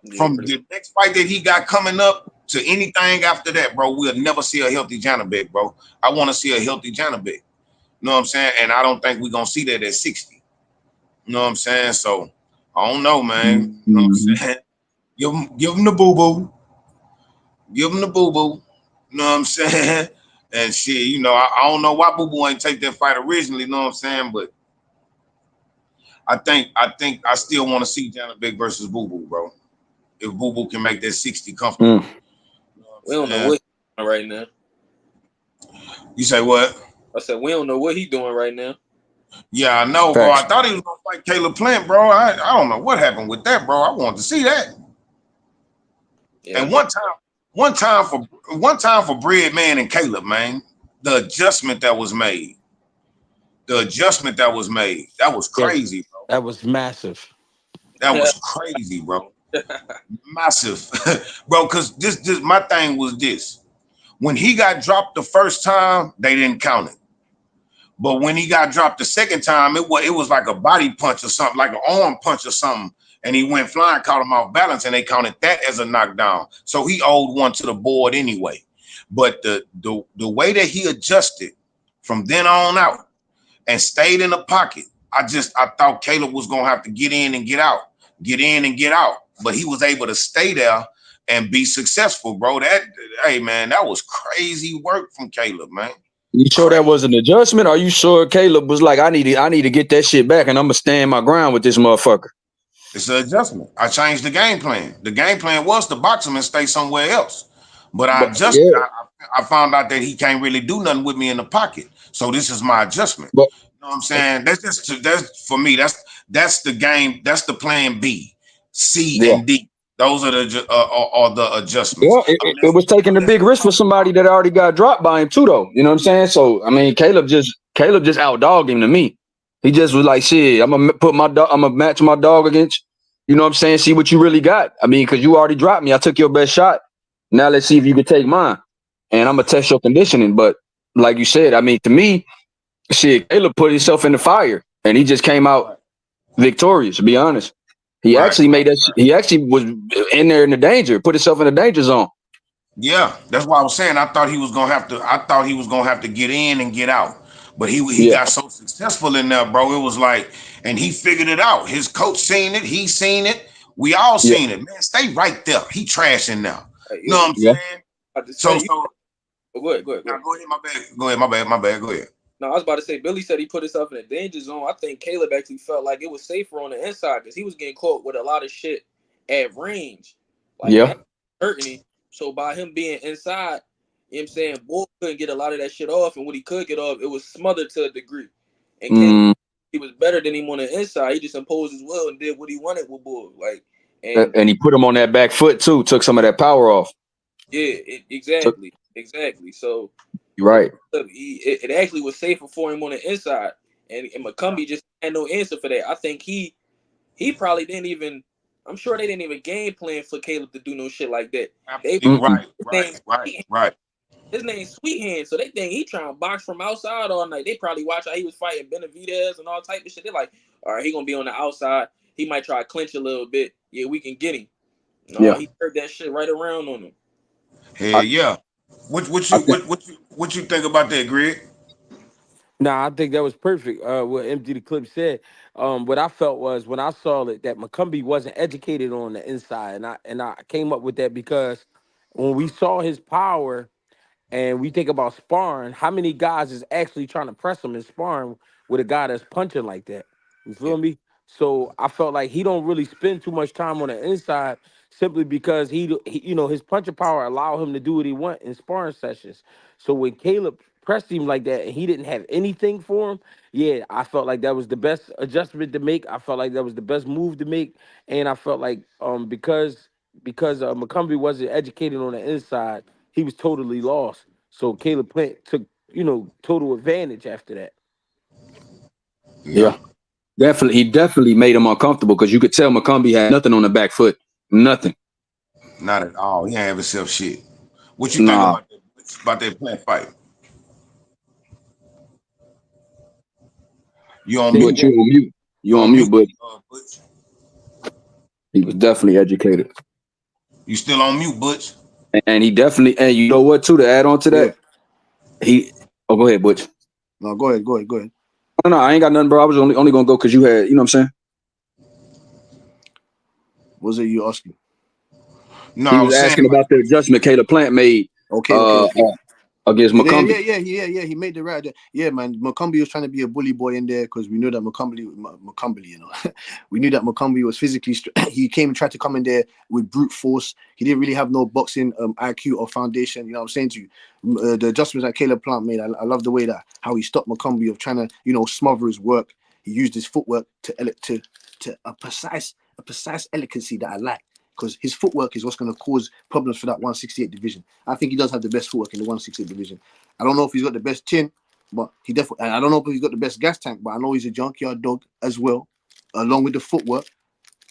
Yeah, From the next fight that he got coming up to anything after that, bro, we'll never see a healthy Janabek, bro. I want to see a healthy Janabek. You know what I'm saying? And I don't think we're gonna see that at 60. You know what I'm saying? So I don't know, man. You know what I'm Mhm. saying? Give him the boo boo. Give him the boo boo. You know what I'm saying? And shit, I don't know why Boo Boo ain't take that fight originally. You know what I'm saying? But I think I still want to see Janet Big versus Boo Boo, bro. If Boo Boo can make that 60 comfortably. Mm. You know what I'm we don't know saying? what he's doing right now. You say what? I said we don't know what he's doing right now. Yeah, I know, bro. I Facts. thought he was gonna fight Caleb Plant, bro. I don't know what happened with that, bro. I wanted to see that. Yeah, I And think one time for Bread Man and Caleb, man. The adjustment that was made. The adjustment that was made. That was Yeah, crazy, bro. that was massive. That was crazy, bro. Massive. Bro, because this my thing was this. When he got dropped the first time, they didn't count it. But when he got dropped the second time, it was like a body punch or something, like an arm punch or something. And he went flying, caught him off balance, and they counted that as a knockdown. So he owed one to the board anyway. But the way that he adjusted from then on out and stayed in the pocket, I thought Caleb was gonna have to get in and get out, get in and get out. But he was able to stay there and be successful, bro. Hey man, that was crazy work from Caleb, man. You sure that Crazy. was an adjustment? Are you sure Caleb was like, I need to get that shit back, and I'm gonna stand my ground with this motherfucker? It's an adjustment. I changed the game plan. The game plan was to box him and stay somewhere else. But I But adjusted. yeah, I found out that he can't really do nothing with me in the pocket. So this is my adjustment. but You know what I'm saying? That's for me. That's the game. That's the plan B, C, yeah, and D. Those are the adjustments. yeah, it Unless was taking a unless big we risk for talking about somebody that already got dropped by him too, though. You know what I'm saying? So I mean, Caleb just outdogged him to me. He just was like, shit, I'm gonna match my dog against. You know what I'm saying? See what you really got. I mean, because you already dropped me. I took your best shot. Now let's see if you can take mine, and I'm gonna test your conditioning. But like you said, I mean, to me, shit, Caleb put himself in the fire, and he just came out right, victorious. To be honest, he right, actually made right, that. right. He actually was in there in the danger, put himself in the danger zone. Yeah, that's why I was saying I thought he was gonna have to. I thought he was gonna have to get in and get out, but he Yeah, got so successful in there, bro. It was like, and he figured it out. His coach seen it. He seen it. We all yeah, seen it. Man, stay right there. He trashing now. like, You know what I'm yeah. saying? about to So say you. so Go ahead, go ahead, go now ahead. go ahead. My bad. Go ahead. My bad. My bad. Go ahead. No, I was about to say Billy said he put himself in a danger zone. I think Caleb actually felt like it was safer on the inside because he was getting caught with a lot of shit at range. Like Yeah. that hurting him. So by him being inside, you know what I'm saying, Bull couldn't get a lot of that shit off, and what he could get off, it was smothered to a degree. And Caleb, Mm, he was better than him on the inside. He just imposed his will and did what he wanted with Bull. Like, and and he put him on that back foot too. Took some of that power off. yeah, Took, exactly, exactly. So you're right. it actually was safer for him on the inside, and Yeah. McCumbee just had no answer for that. I think he probably didn't even. I'm sure they didn't even game plan for Caleb to do no shit like that. They Mm-mm. Right. his Right. name Right. Right. his name's Sweet Hand, so they think he trying to box from outside all night. They probably watch how he was fighting Benavidez and all type of shit. They're like, all right, he gonna be on the outside. He might try to clinch a little bit. Yeah, we can get him. No, Yeah. he turned that shit right around on him. Hell I, yeah. What I you think. what you think about that, Greg? Nah, I think that was perfect. What Empty the Clip said. What I felt was when I saw it that McCumbee wasn't educated on the inside, and I came up with that because when we saw his power and we think about sparring, how many guys is actually trying to press him and sparring with a guy that's punching like that? You Yeah. feel me? So I felt like he don't really spend too much time on the inside simply because his punching power allow him to do what he want in sparring sessions. So when Caleb pressed him like that and he didn't have anything for him, yeah, I felt like that was the best adjustment to make. I felt like that was the best move to make, and I felt like because McCumbee wasn't educated on the inside, he was totally lost. So Caleb Plant took total advantage after that. Yeah. Yeah. He definitely made him uncomfortable because you could tell McCombie had nothing on the back foot. Nothing. Not at all. He ain't have himself shit. What you think Nah. about that plant fight? You on But mute? you on mute. You You on on mute, mute? but Butch? he was definitely educated. You still on mute, Butch? And he definitely, and you know what, too, to add on to Yeah. that, go ahead, Butch. No, go ahead. No, I ain't got nothing, bro. I was only gonna go because you had, you know what I'm saying? What was it you asking? No, He I was was saying asking like, about the adjustment Caleb Plant made Okay. against McCombie. Yeah. He made the right. Yeah, man. McCombie was trying to be a bully boy in there because we knew that McCombie, you know, we knew that McCombie was physically. He came and tried to come in there with brute force. He didn't really have no boxing IQ or foundation. You know what I'm saying to you? The adjustments that Caleb Plant made, I love the way that how he stopped McCombie of trying to, you know, smother his work. He used his footwork to a precise elegancy that I like. Because his footwork is what's going to cause problems for that 168 division. I think he does have the best footwork in the 168 division. I don't know if he's got the best chin, but he definitely. And I don't know if he's got the best gas tank, but I know he's a junkyard dog as well, along with the footwork.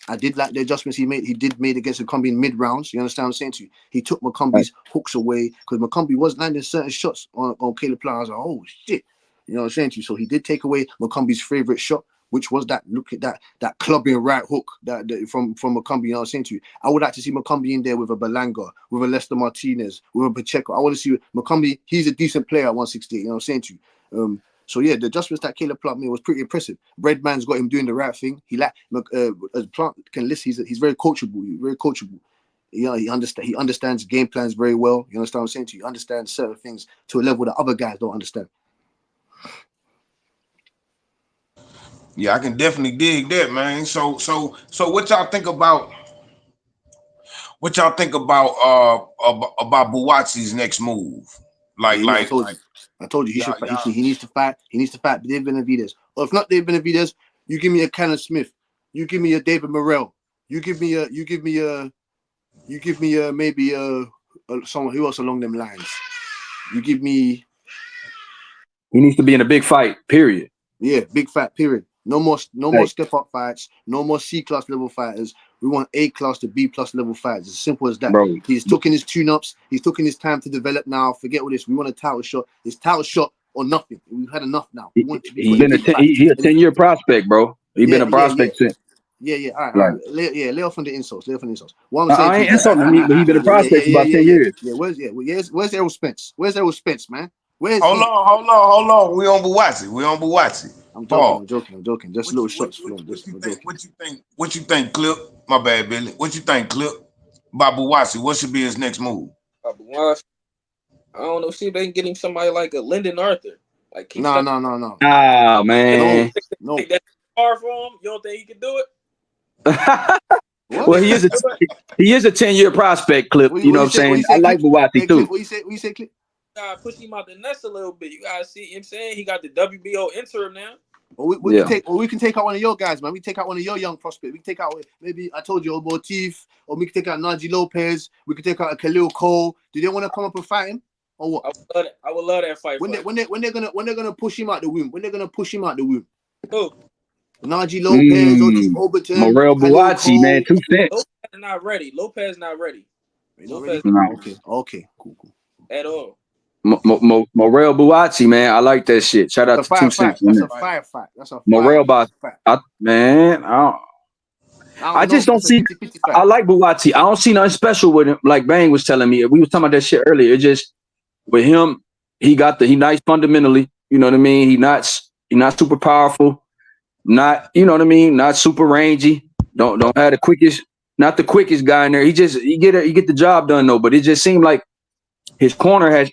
I did like the adjustments he made. He did made against McCombie in mid rounds. You understand what I'm saying to you? He took McCombie's hooks away because McCombie was landing certain shots on Caleb Plant. I was like, oh shit. You know what I'm saying to you? So he did take away McCombie's favorite shot, which was that look at that clubbing right hook that from McCombie. You know what I'm saying to you? I would like to see McCombie in there with a Belanga, with a Lester Martinez, with a Pacheco. I want to see McCombie. He's a decent player at 168. You know what I'm saying to you? So yeah, the adjustments that Caleb Plant made was pretty impressive. Breadman's got him doing the right thing. He as Plant can list. He's very coachable. He's very coachable. You know, he understands game plans very well. You understand what I'm saying to you? He understands certain things to a level that other guys don't understand. yeah, I can definitely dig that, man. So what y'all think about? What y'all think about Buatsi's next move? Like Yeah, like like I told you he y'all should fight. y'all. He needs to fight. He needs to fight Dave Benavidez. Or if not Dave Benavidez, you give me a Cannon Smith. You give me a David Morrell. You give me a maybe someone who else along them lines. You give me He needs to be in a big fight, period. big fat period. No more Like, step up fights. No more C class level fighters. We want A class to B plus level fighters. As simple as that. bro, He's taking his tune ups. He's taking his time to develop now. Forget all this. We want a title shot. It's title shot or nothing. We've had enough now. We want to be put in big fights. he a 10-year prospect, bro. He been a Yeah. prospect since. Yeah. All Like, right. Lay off on the insults. What I'm saying I to you ain't is that. insulting him, but he been a prospect for about 10 years. Yeah. Where's Errol Spence? Where's Errol Spence, man? Where's Hold he? on, hold on. We on Buatsi. We on Buatsi. I'm joking. Paul. Just What little you what, shots what, for him. what Just you I'm think? joking. What you think? What you think, Clip? My bad, Billy. What you think, Clip? About Buatsi. What should be his next move? I don't know. See if they can get him somebody like a Lyndon Arthur. Like keep No. stuff. Ah, man. No. That's far for him. You don't think he can do it? What? Well, he is a 10-year prospect, Clip. You know what I'm What saying? you say, I like Clip? Buatsi Hey, Clip. too. What you say, Clip? You gotta push him out the nest a little bit. You gotta see him saying he got the WBO interim now. Or Yeah. we can take out one of your guys, man. We take out one of your young prospects. We can take out maybe I told you Motif, or we can take out Najee Lopez. We can take out a Khalil Cole. Do they want to come up and fight him, or what? I would love that fight. When they're gonna push him out the womb? Who? Najee Lopez, Motif Overton, Morel Khalil Buatsi, man, Cole. 2 cents. Lopez not ready. Lopez not ready. You not Lopez ready? Nah. Okay, cool. at all. Morel Buatsi, man, I like that shit. Shout out That's to a 2 fire fight. cents. That's Man. a fire fight. That's a fire Morel Buatsi, fight. man, I just don't That's a see. 50-50 fight. I like Buatsi. I don't see nothing special with him. Like Bang was telling me, we was talking about that shit earlier. It just with him, he nice fundamentally. You know what I mean? He not super powerful. Not, you know what I mean? Not super rangy. Don't have the quickest. Not the quickest guy in there. He get the job done though. But it just seemed like his corner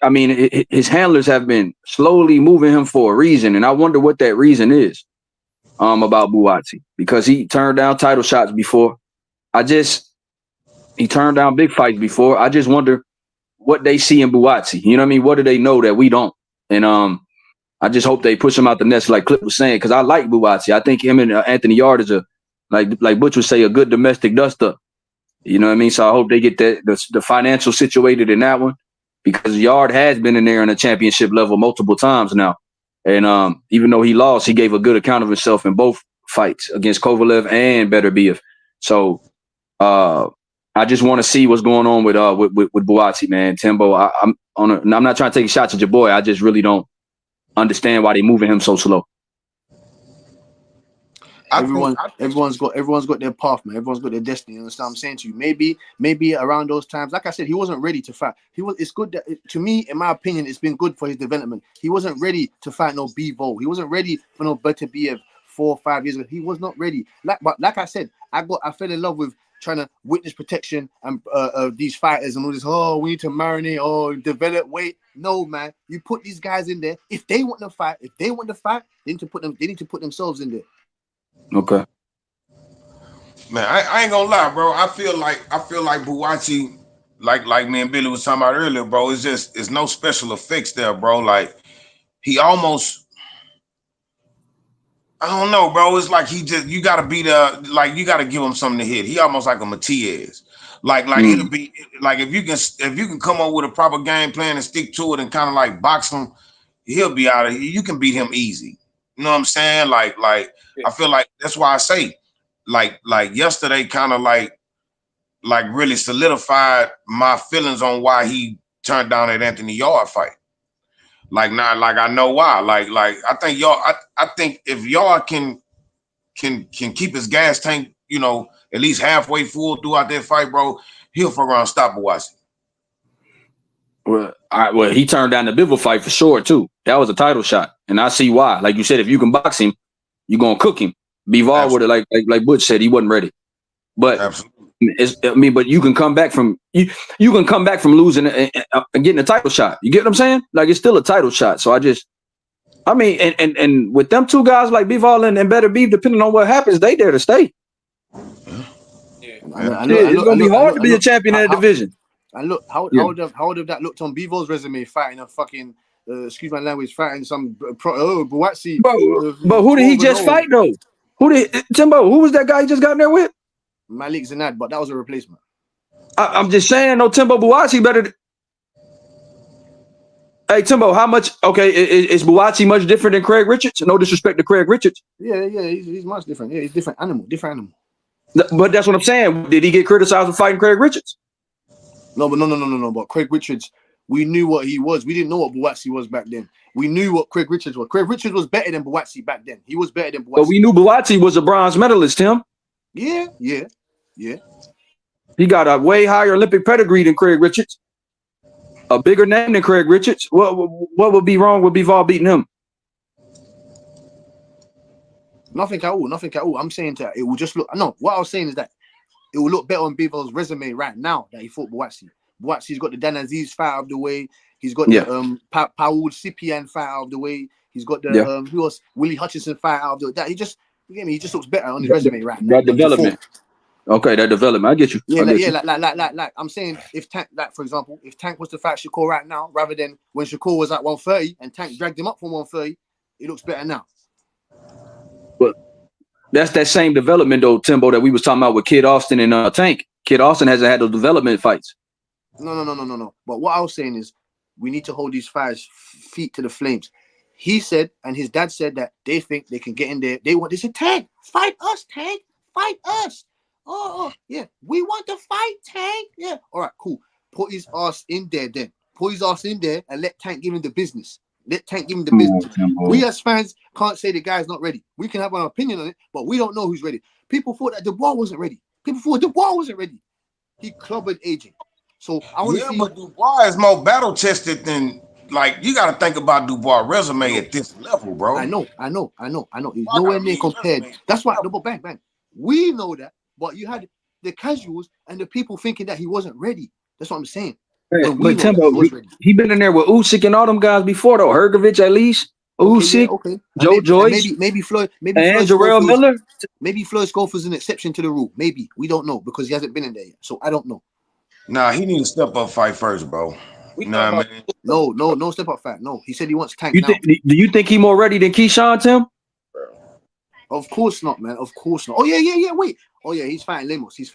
his handlers have been slowly moving him for a reason, and I wonder what that reason is. About Buatsi, because he turned down title shots before. He turned down big fights before. I just wonder what they see in Buatsi. You know what I mean? What do they know that we don't? And I just hope they push him out the nest, like Clip was saying, because I like Buatsi. I think him and Anthony Yarde is like Butch would say, a good domestic dust-up. You know what I mean? So I hope they get the financial situated in that one, because Yarde has been in there in a championship level multiple times now. And even though he lost, he gave a good account of himself in both fights against Kovalev and Beterbiev. So I just want to see what's going on with Buatsi, man. Timbo, I'm not trying to take shots at your boy. I just really don't understand why they moving him so slow. Everyone's got their path, man. Everyone's got their destiny. You understand what I'm saying to you? Maybe around those times, like I said, he wasn't ready to fight. It's good that, to me, in my opinion, it's been good for his development. He wasn't ready to fight no Bivol. He wasn't ready for no Beterbiev 4 or 5 years ago. He was not ready. But like I said, I fell in love with trying to witness protection and these fighters and all this. Oh, we need to marinate. Oh, develop weight. No, man. You put these guys in there. If they want to fight, they need to put themselves in there. Okay. Man, I ain't gonna lie, bro. I feel like Buatsi, like me and Billy was talking about earlier, bro. It's no special effects there, bro. Like he almost, I don't know, bro. It's like you gotta be the, like you gotta give him something to hit. He almost like a Matias. Like it'll be like if you can come up with a proper game plan and stick to it and kind of like box him, he'll be out of here. You can beat him easy. You know what I'm saying? Like I feel like that's why I say like yesterday kind of like really solidified my feelings on why he turned down that Anthony Yarde fight. Like now, like I know why. Like I think I think if Yarde can keep his gas tank, you know, at least halfway full throughout that fight, bro, he'll fuck around stop Buatsi. Well, he turned down the Bivol fight for sure too. That was a title shot, and I see why. Like you said, if you can box him, you're gonna cook him. Bivol would have, like Butch said, he wasn't ready. But absolutely, but you can come back from you can come back from losing and getting a title shot. You get what I'm saying? Like it's still a title shot. So I mean, and with them two guys like Bivol and Beterbiev, depending on what happens, they there to stay. Yeah. It's gonna be hard to be a champion in that division. And look, how would have that looked on Bivol's resume, fighting a fucking excuse my language, fighting some Buatsi. But who did he just fight though? Timbo? Who was that guy he just got in there with? Malik Zanad, but that was a replacement. I'm just saying, no, Timbo Buatsi better. Hey, Timbo, how much? Okay, is Buatsi much different than Craig Richards? No disrespect to Craig Richards. Yeah, he's much different. Yeah, he's different animal. But that's what I'm saying. Did he get criticized for fighting Craig Richards? No. But Craig Richards, we knew what he was. We didn't know what Buatsi was back then. We knew what Craig Richards was. Craig Richards was better than Buatsi back then. He was better than Buatsi. But we knew Buatsi was a bronze medalist, Tim. Yeah. He got a way higher Olympic pedigree than Craig Richards. A bigger name than Craig Richards. What would be wrong with Bivol beating him? Nothing at all. I'm saying that it will just look. No, what I was saying is that it will look better on Bivol's resume right now that he fought Buatsi. Buatsi's got the Dan Aziz fight out of the way. He's got the Paul Cipian fight out of the way. He's got the who else? Willie Hutchinson fight out of the way. That he just looks better on his resume right now. That development. Okay, that development. I get you. Like I'm saying, if Tank, like for example, if Tank was to fight Shakur right now, rather than when Shakur was at 130 and Tank dragged him up from 130, it looks better now. But that's that same development though, Timbo, that we was talking about with Kid Austin and Tank. Kid Austin hasn't had those development fights. No. But what I was saying is, we need to hold these fighters' feet to the flames. He said, and his dad said that they think they can get in there. They said, Tank, fight us, Tank, fight us. Oh, yeah, we want to fight Tank. Yeah, all right, cool. Put his ass in there then. Put his ass in there and let Tank give him the business. We as fans can't say the guy's not ready. We can have an opinion on it, but we don't know who's ready. People thought that Dubois wasn't ready. He clobbered AJ. So I want to see. But Dubois is more battle tested than, like, you got to think about Dubois' resume at this level, bro. I know. He's nowhere near compared. That's why. No, but bang. We know that, but you had the casuals and the people thinking that he wasn't ready. That's what I'm saying. But Timbo, he been in there with Usyk and all them guys before though. Hergovich at least. Usyk, okay. Joe Joyce, maybe Floyd, and Jarrell Miller. Maybe Floyd Schofield is an exception to the rule. Maybe we don't know because he hasn't been in there yet. So I don't know. Nah, he needs to step up fight first, bro. No step up fight. No, he said he wants Tank now. Do you think he more ready than Keyshawn, Tim? Of course not, man. Of course not. Oh yeah. Wait. Oh yeah, he's fighting Lemos. Because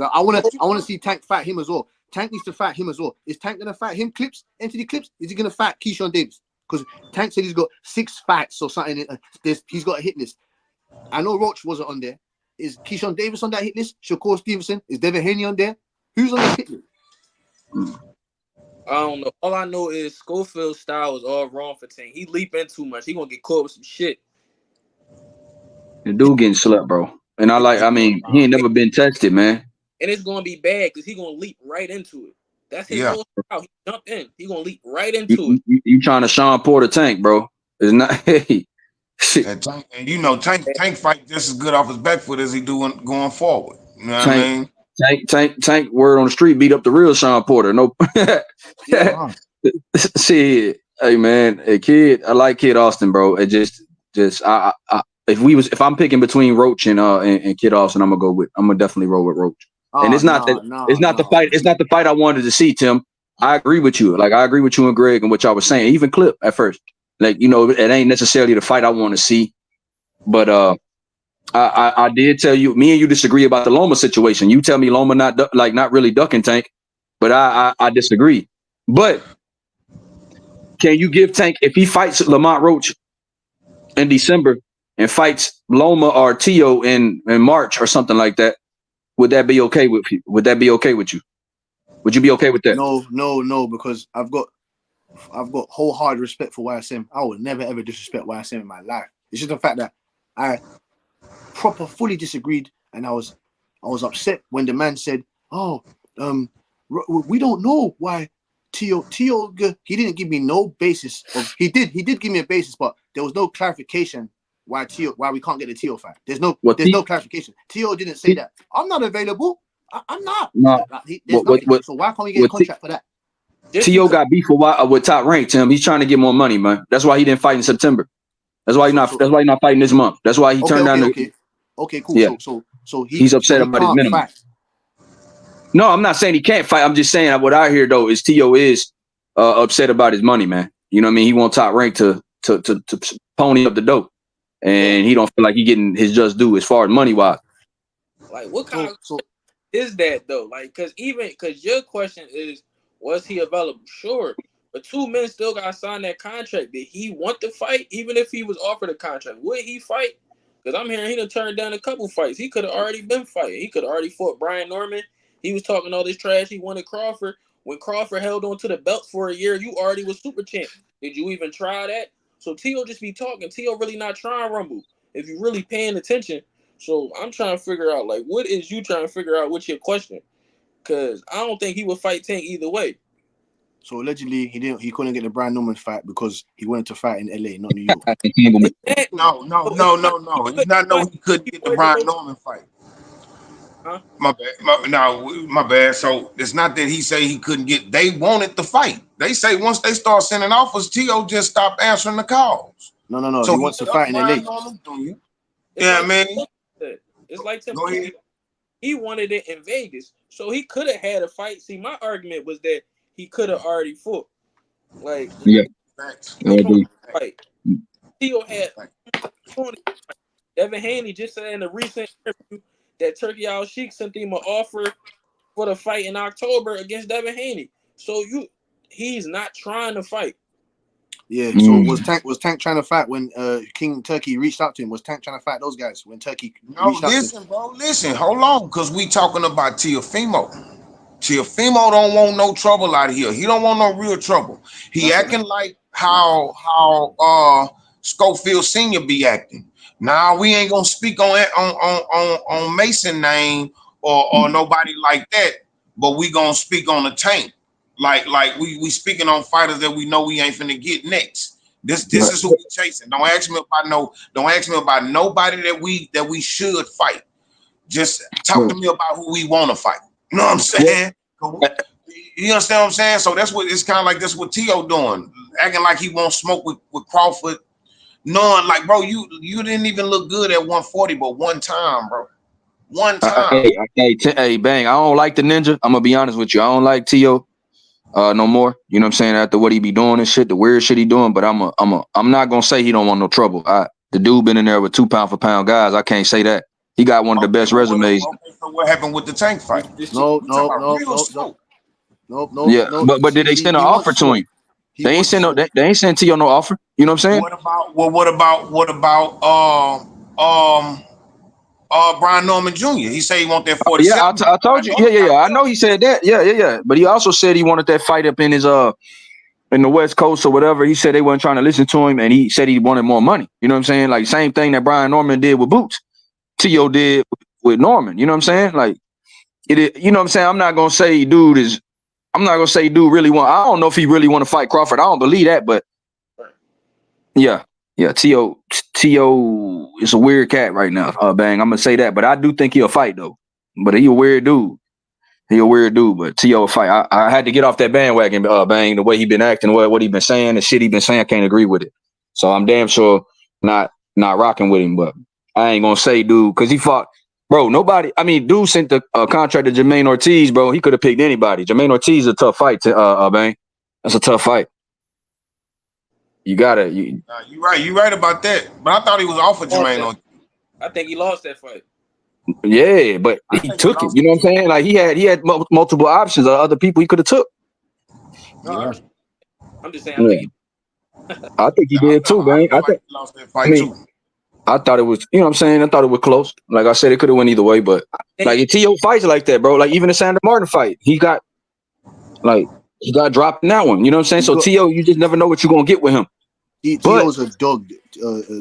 I want to see Tank fight him as well. Tank needs to fight him as well. Is Tank gonna fight him? Entity Clips? Is he gonna fight Keyshawn Davis? because Tank said he's got 6 fights or something. He's got a hit list. I know Roach wasn't on there. Is Keyshawn Davis on that hit list? Shakur Stevenson? Is Devin Haney on there? Who's on that hit list? I don't know. All I know is Schofield's style is all wrong for Tank. He leap in too much. He gonna get caught with some shit. The dude getting slept, bro. And I mean, he ain't never been tested, man. And it's gonna be bad because he gonna leap right into it. That's his whole style. He jump in. He gonna leap right into it. You trying to Sean Porter Tank, bro? It's not. And Tank fight just as good off his back foot as he doing going forward. You know what I mean? Tank. Word on the street beat up the real Sean Porter. No. Yeah. See, hey man, a kid. I like Kid Austin, bro. It just if I'm picking between Roach and Kid Austin, I'm gonna definitely roll with Roach. And it's not the fight. It's not the fight I wanted to see, Tim. I agree with you. Like I agree with you and Greg and what y'all was saying. Even Clip at first. Like, you know, it ain't necessarily the fight I want to see. But I did tell you, me and you disagree about the Loma situation. You tell me Loma not really ducking Tank, but I disagree. But can you give Tank, if he fights Lamont Roach in December and fights Loma or Tio in March or something like that, would that be okay with you? Would that be okay with you? Would you be okay with that? No, because I've got wholehearted respect for YSM. I would never ever disrespect YSM in my life. It's just the fact that I fully disagreed, and I was upset when the man said, "Oh, we don't know why Tio." He didn't give me no basis. He did give me a basis, but there was no clarification why we can't get the Tio fight. There's no clarification. Tio didn't say that. I'm not available. I'm not. No. There's nothing. So why can't we get a contract for that? Tio got beef with Top Rank, Tim. He's trying to get more money, man. That's why he didn't fight in September. That's why he's not fighting this month. That's why he turned down the. Okay, cool. Yeah. So he's upset about his minimum. Fight. No, I'm not saying he can't fight. I'm just saying what I hear though is Tio is upset about his money, man. You know what I mean? He want Top Rank to pony up the dope, and he don't feel like he getting his just due as far as money wise. Like what kind of is that though? Like, because your question is, was he available? Sure. But 2 men still got to sign that contract. Did he want to fight? Even if he was offered a contract, would he fight? Because I'm hearing he done turned down a couple fights. He could have already been fighting. He could have already fought Brian Norman. He was talking all this trash. He wanted Crawford. When Crawford held on to the belts for a year, you already was super champ. Did you even try that? So Tio just be talking. Tio really not trying Rumble. If you really paying attention. So I'm trying to figure out, like, what is you trying to figure out? What's your question? Because I don't think he would fight Tank either way. So allegedly he couldn't get the Brian Norman fight because he wanted to fight in LA, not New York. No. It's not he couldn't get the Brian Norman fight. Huh? My bad. So it's not that he say he couldn't get. They wanted the fight. They say once they start sending offers, Tio just stopped answering the calls. No. So he wants to fight in LA. Yeah, man. It's like Tim. He wanted it in Vegas, so he could have had a fight. See, my argument was that he could have already fought. Like, yeah, fight. Tio had Devin Haney just said in a recent interview that Turkey Al Sheikh sent him an offer for the fight in October against Devin Haney. So he's not trying to fight. Yeah. So was Tank trying to fight when King Turkey reached out to him? Was Tank trying to fight those guys when Turkey reached out to him? Listen, hold on, because we talking about Teofimo. Teofimo don't want no trouble out here. He don't want no real trouble. He acting like how Schofield Senior be acting. Now we ain't gonna speak on Mason name or nobody like that, but we gonna speak on the Tank. Like we speaking on fighters that we know we ain't finna get next. This is who we chasing. Don't ask me about nobody that we should fight. Just talk to me about who we want to fight. You know what I'm saying? You understand what I'm saying? So that's what it's kind of like. That's what Tio doing, acting like he won't smoke with Crawford. Knowing like, bro, you didn't even look good at 140, but one time, bro. One time. Hey, Bang, I don't like the ninja. I'm gonna be honest with you. I don't like Tio no more. You know what I'm saying? After what he be doing and shit, the weird shit he doing, but I'm not gonna say he don't want no trouble. The dude been in there with 2 pound for pound guys. I can't say that. He got one of the best resumes. So what happened with the Tank fight? No. Yeah, but did they send an offer to him? They ain't send no. They ain't sent Tio no offer. You know what I'm saying? Brian Norman Jr.? He said he want that Yeah, 47. I told you. Yeah. I know he said that. Yeah. But he also said he wanted that fight up in his in the West Coast or whatever. He said they weren't trying to listen to him, and he said he wanted more money. You know what I'm saying? Like same thing that Brian Norman did with Boots, Tio did with Norman. You know what I'm saying? Like it. You know what I'm saying? I'm not gonna say dude really want. I don't know if he really want to fight Crawford. I don't believe that, but yeah. Tio is a weird cat right now. Bang. I'm gonna say that, but I do think he'll fight though. But he a weird dude. But T.O. fight. I had to get off that bandwagon, Bang, the way he been acting, what he been saying, the shit he been saying, I can't agree with it. So I'm damn sure not rocking with him, but I ain't gonna say dude, because he fought, bro, dude sent the contract to Jermaine Ortiz, bro. He could have picked anybody. Jermaine Ortiz is a tough fight, Bang. That's a tough fight. You You right about that. But I thought he was off of Jermaine Ortiz. I think he lost that fight. Yeah, but he took it. You know what I'm saying? Like he had multiple options of other people he could have took. Yeah. I'm just saying. I think he did too, man. I think he lost that fight too. I thought it was, you know what I'm saying? I thought it was close. Like I said, it could have went either way, but like if T.O. fights like that, bro, like even the Sandra Martin fight, he got dropped in that one. You know what I'm saying? So T.O., you just never know what you're gonna get with him. T.O.'s a dog.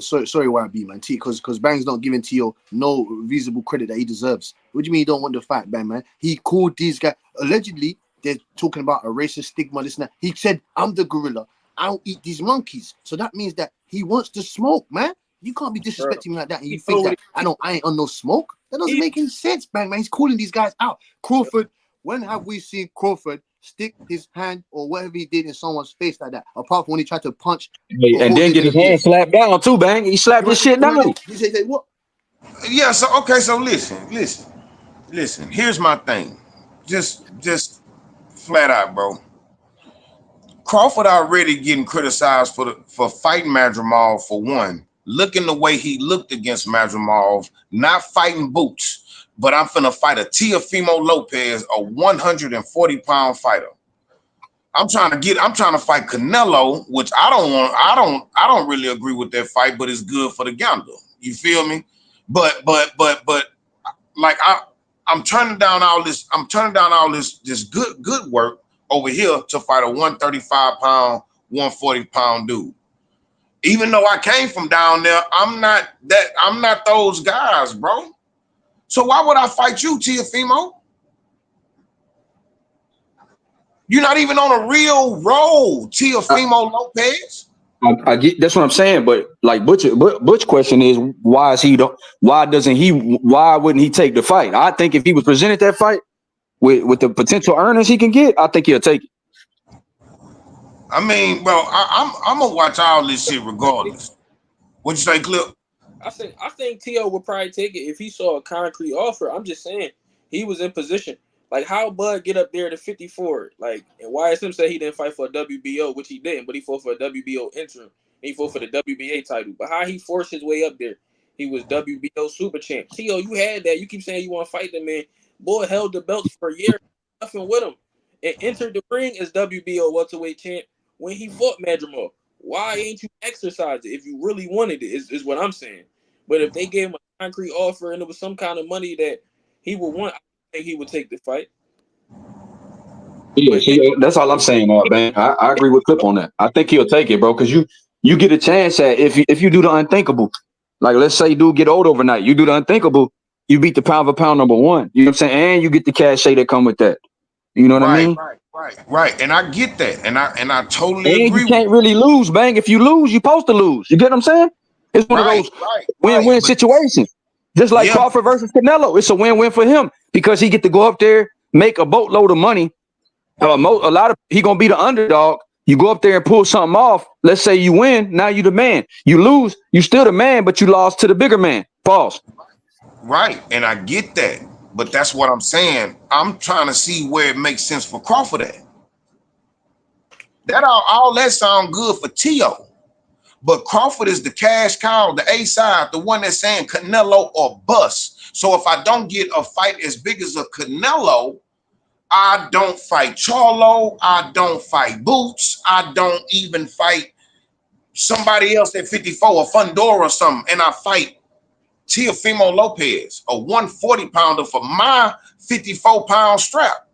Sorry, YB, man. Because Bang's not giving T.O. no reasonable credit that he deserves. What do you mean you don't want the fight, Bang, man? He called these guys. Allegedly, they're talking about a racist stigma, this and that. He said, I'm the gorilla. I don't eat these monkeys. So that means that he wants to smoke, man. You can't be disrespecting me like that. And you think that I ain't on no smoke? That doesn't make any sense, Bang, man. He's calling these guys out. Crawford, when have we seen Crawford stick his hand or whatever he did in someone's face like that? Apart from when he tried to punch. And then get his hand slapped down too, Bang. He slapped his shit down. He said, what? Yeah, so listen. Here's my thing. Just flat out, bro. Crawford already getting criticized for fighting Madrimal for one, looking the way he looked against Madrimal, not fighting Boots, but I'm finna fight a Teofimo Lopez, a 140-pound fighter. I'm trying to fight Canelo, which I don't really agree with that fight, but it's good for the gambler. You feel me? But like I'm turning down all this good work over here to fight a 135-pound, 140-pound dude. Even though I came from down there, I'm not those guys, bro. So why would I fight you, Teofimo? You're not even on a real roll, Teofimo Lopez. I get that's what I'm saying, but like Butch question is why wouldn't he take the fight? I think if he was presented that fight with the potential earnings he can get, I think he'll take it. I mean, bro, I'm gonna watch all this shit regardless. What'd you say, Clip? I think T.O. would probably take it if he saw a concrete offer. I'm just saying he was in position. Like how Bud get up there to 54? Like and YSM said he didn't fight for a WBO, which he didn't, but he fought for a WBO interim. He fought for the WBA title. But how he forced his way up there? He was WBO super champ. T.O., you had that. You keep saying you want to fight the man. Boy held the belts for a year, nothing with him, and entered the ring as WBO welterweight champ when he fought Madrimal. Why ain't you exercise it if you really wanted it? Is what I'm saying. But if they gave him a concrete offer and it was some kind of money that he would want, I think he would take the fight. Yeah, that's all I'm saying, man. I agree with Clip on that. I think he'll take it, bro, because you get a chance at if you do the unthinkable. Like let's say dude get old overnight, you do the unthinkable, you beat the pound for pound number one. You know what I'm saying? And you get the cachet that come with that. You know what I mean? Right. And I get that. And I totally And agree. you can't really lose, Bang. If you lose, you're supposed to lose. You get what I'm saying? It's one of those win-win situations. Just like Crawford versus Canelo. It's a win-win for him because he get to go up there, make a boatload of money. He gonna be the underdog. You go up there and pull something off. Let's say you win. Now you the man. You lose. You still the man, but you lost to the bigger man. Pause. Right. And I get that. But that's what I'm saying. I'm trying to see where it makes sense for Crawford at. That all that sound good for T.O. But Crawford is the cash cow, the A side, the one that's saying Canelo or bust. So if I don't get a fight as big as a Canelo, I don't fight Charlo. I don't fight Boots. I don't even fight somebody else at 54, a Fundora or something, and I fight Teofimo Lopez, a 140 pounder for my 54-pound strap.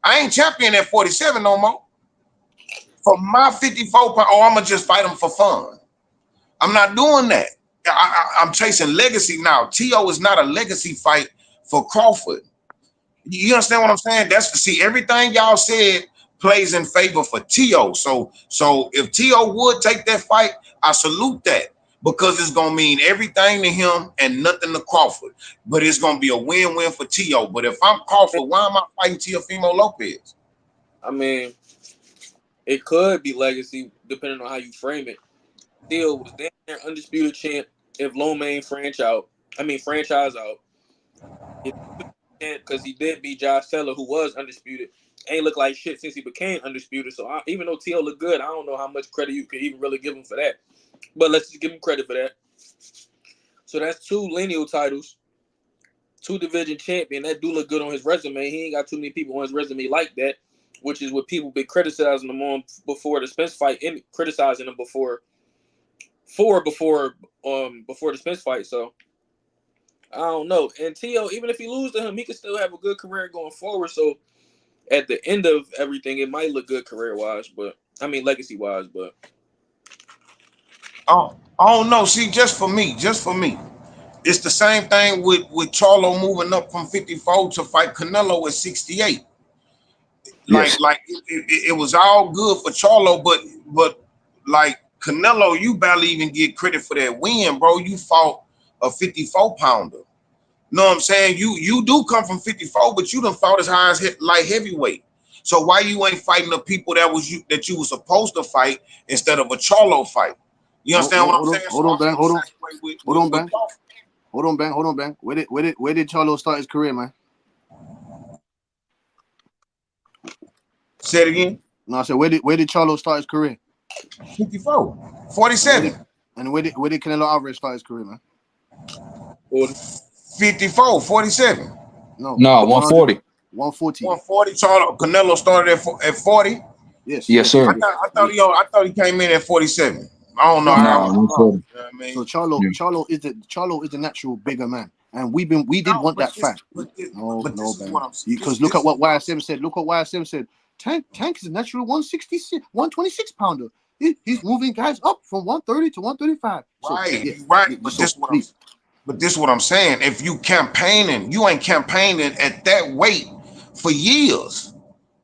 I ain't champion at 47 no more. For my 54 pound, oh, I'm gonna just fight him for fun. I'm not doing that. I'm chasing legacy now. T.O. is not a legacy fight for Crawford. You understand what I'm saying? That's see everything y'all said plays in favor for T.O. So if T.O. would take that fight, I salute that because it's gonna mean everything to him and nothing to Crawford. But it's gonna be a win-win for T.O. But if I'm Crawford, why am I fighting Teofimo Lopez? I mean, it could be legacy depending on how you frame it. Still was damn near undisputed champ if Lomain franchise out. Because he did beat Josh Taylor, who was undisputed. Ain't looked like shit since he became undisputed. So even though T.O. looked good, I don't know how much credit you can even really give him for that. But let's just give him credit for that. So that's 2 lineal titles, 2 division champion. That do look good on his resume. He ain't got too many people on his resume like that, which is what people been criticizing him on before the Spence fight and criticizing him before the Spence fight. So I don't know. And T.O., even if he lose to him, he can still have a good career going forward. So at the end of everything, it might look good career-wise, but I mean legacy-wise, but Oh, I don't know. See, just for me, it's the same thing with Charlo moving up from 54 to fight Canelo at 68. Yes. It was all good for Charlo, but like Canelo, you barely even get credit for that win, bro. You fought a 54 pounder. Know what I'm saying? You do come from 54, but you done fought as high as light heavyweight. So why you ain't fighting the people that you were supposed to fight instead of a Charlo fight? You understand what I'm saying? Hold on, Bang. With Crawford. Hold on, Bang. Where did Charlo start his career, man? Say it again. No, I said where did Charlo start his career? 54, 47. And where did Canelo Alvarez start his career, man? 54, 47. No, 140. 140. 140. Charlo Canelo started at 40. Yes. Yes, sir. I thought he came in at 47. I don't know No, how. No, 140. You know what I mean? So Yeah. Charlo is the natural bigger man, and we did want that fight. No, Bang. Because look at what YSM said. Look what YSM said. Tank is a natural 166, 126 pounder. He's moving guys up from 130 to 135. So, Right, yeah, right. But this is what I'm saying. If you campaigning, you ain't campaigning at that weight for years.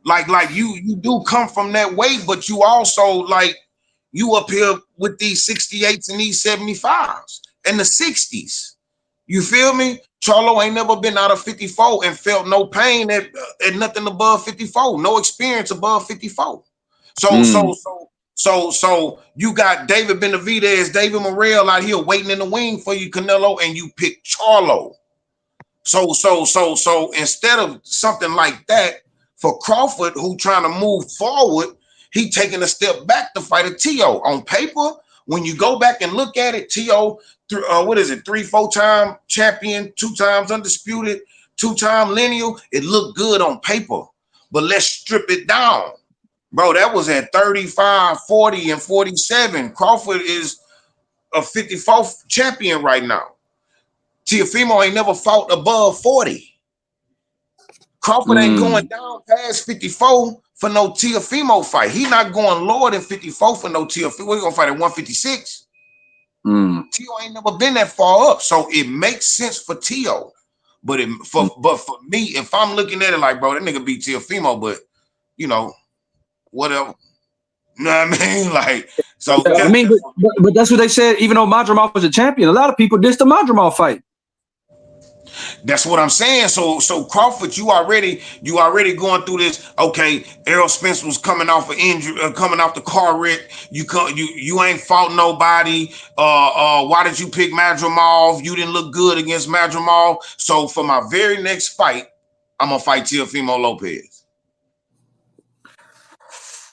Like you do come from that weight, but you also like you up here with these 68s and these 75s and the 60s. You feel me? Charlo ain't never been out of 54 and felt no pain at nothing above 54, no experience above 54. So you got David Benavidez, David Morrell out here waiting in the wing for you, Canelo, and you pick Charlo. So instead of something like that for Crawford, who trying to move forward, he taking a step back to fight a T.O. On paper, when you go back and look at it, T.O., 3-4-time champion, 2 times undisputed, 2-time lineal, it looked good on paper. But let's strip it down. Bro, that was at 35, 40, and 47. Crawford is a 54th champion right now. Teofimo ain't never fought above 40. Crawford ain't going down past 54 for no Teofimo fight. He not going lower than 54 for no Teofimo. We're going to fight at 156. Tio ain't never been that far up. So it makes sense for Tio. But for me, if I'm looking at it like, bro, that nigga beat Teofimo, but, you know, whatever. You know what I mean? Like, so Yeah, I mean, but that's what they said. Even though Madrimov was a champion, a lot of people dissed the Madrimov fight. that's what I'm saying. So Crawford, you already going through this. Okay, Errol Spence was coming off an injury, coming off the car wreck. You ain't fought nobody. Why did you pick Madrimov? You didn't look good against Madrimov. So for my very next fight, I'm gonna fight Teofimo Lopez.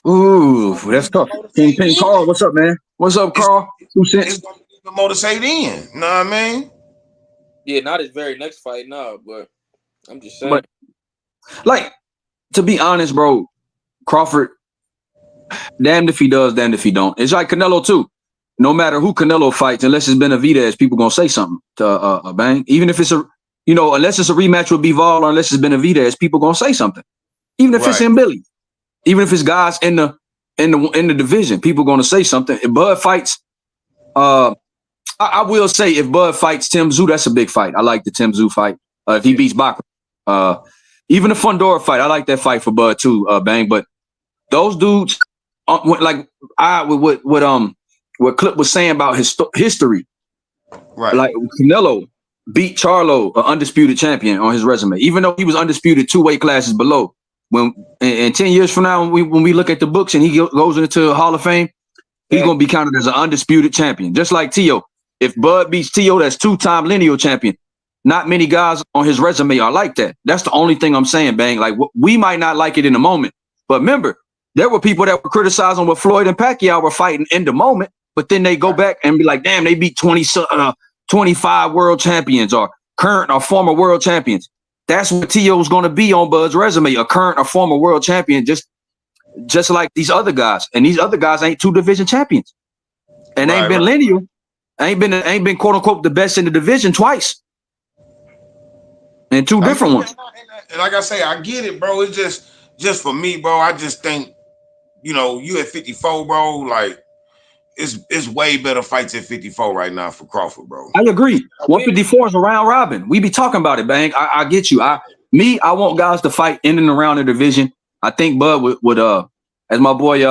Ooh, that's tough. King Carl, what's up, man? What's up, Carl? 2 cents. It's gonna be motivate in. You know what I mean? yeah, not his very next fight, no, but I'm just saying. But like to be honest, bro, Crawford, damned if he does, damned if he don't. It's like Canelo too. No matter who Canelo fights, unless it's Benavidez, people gonna say something to Bang. Even if it's unless it's a rematch with Bivol or unless it's Benavidez, people gonna say something. Even if it's in Billy, even if it's guys in the division, people gonna say something. If Bud fights, I will say if Bud fights Tim Tszyu, that's a big fight. I like the Tim Tszyu fight. If he beats Bachman, even the Fundora fight, I like that fight for Bud too, Bang. But those dudes, like what Clip was saying about his history, Right. like Canelo beat Charlo, an undisputed champion, on his resume, even though he was undisputed 2 weight classes below. When 10 years from now, when we look at the books and he goes into Hall of Fame, he's going to be counted as an undisputed champion, just like Tio. If Bud beats Tio, that's 2-time lineal champion. Not many guys on his resume are like that. That's the only thing I'm saying, Bang. Like, we might not like it in the moment, but remember, there were people that were criticizing what Floyd and Pacquiao were fighting in the moment, but then they go back and be like, damn, they beat 25 world champions or current or former world champions. That's what Tio's going to be on Bud's resume, a current or former world champion, just like these other guys. And these other guys ain't 2 division champions and ain't been lineal. Ain't been quote unquote the best in the division twice. And 2 different ones. And like I say, I get it, bro. It's just for me, bro. I just think, you at 54, bro, like it's way better fights at 54 right now for Crawford, bro. I agree. 154 is a round robin. We be talking about it, Bang. I get you. I want guys to fight in and around the division. I think Bud would as my boy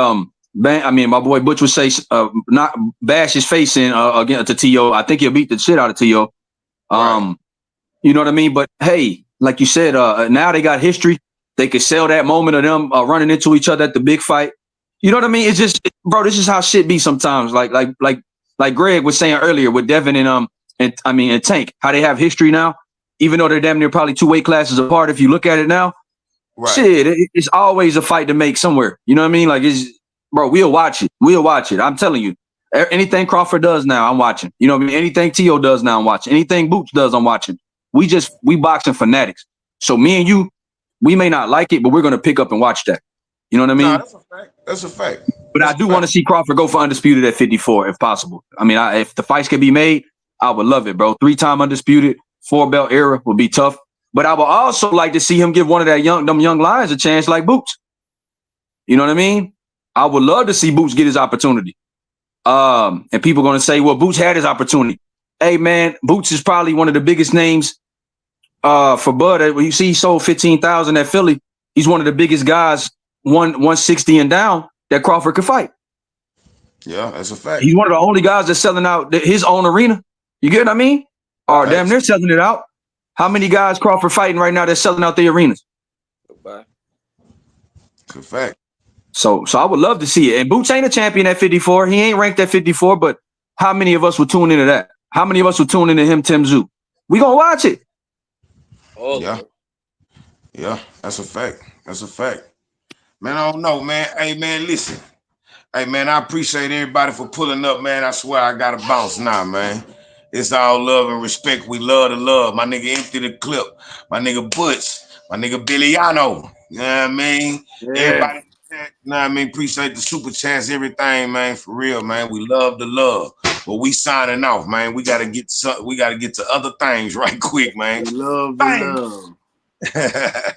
my boy Butch would say, not bash his face in again to T.O. I think he'll beat the shit out of T.O. You know what I mean? But hey, like you said, now they got history. They could sell that moment of them running into each other at the big fight. You know what I mean? It's just, bro, this is how shit be sometimes. Like Greg was saying earlier with Devin and Tank, how they have history now, even though they're damn near probably 2 weight classes apart. If you look at it now, shit, it's always a fight to make somewhere. You know what I mean? Like, bro, we'll watch it. We'll watch it. I'm telling you, anything Crawford does now, I'm watching. You know what I mean? Anything T.O. does now, I'm watching. Anything Boots does, I'm watching. We boxing fanatics. So me and you, we may not like it, but we're gonna pick up and watch that. You know what I mean? Nah, that's a fact. That's a fact. But I do want to see Crawford go for undisputed at 54 if possible. I mean, if the fights can be made, I would love it, bro. 3-time undisputed, 4-belt era would be tough. But I would also like to see him give one of them young lions a chance like Boots. You know what I mean? I would love to see Boots get his opportunity. And people are going to say, well, Boots had his opportunity. Hey, man, Boots is probably one of the biggest names for Bud. You see, he sold 15,000 at Philly. He's one of the biggest guys, 160 and down, that Crawford could fight. Yeah, that's a fact. He's one of the only guys that's selling out his own arena. You get what I mean? Or damn, they're selling it out. How many guys Crawford fighting right now that's selling out their arenas? Goodbye. It's a fact. So I would love to see it. And Boots ain't a champion at 54. He ain't ranked at 54, but how many of us would tune into that? How many of us would tune into him, Tim Tszyu? We gonna watch it. Yeah, that's a fact. That's a fact. Man, I don't know, man. Hey, man, listen. Hey, man, I appreciate everybody for pulling up, man. I swear I got to bounce now, man. It's all love and respect. We love to love. My nigga Empty the Clip. My nigga Butch. My nigga Billiano. You know what I mean? Yeah. Everybody, you know what I mean? Appreciate the super chats, everything, man. For real, man. We love the love. But we signing off, man. We gotta get to other things right quick, man. We love the love.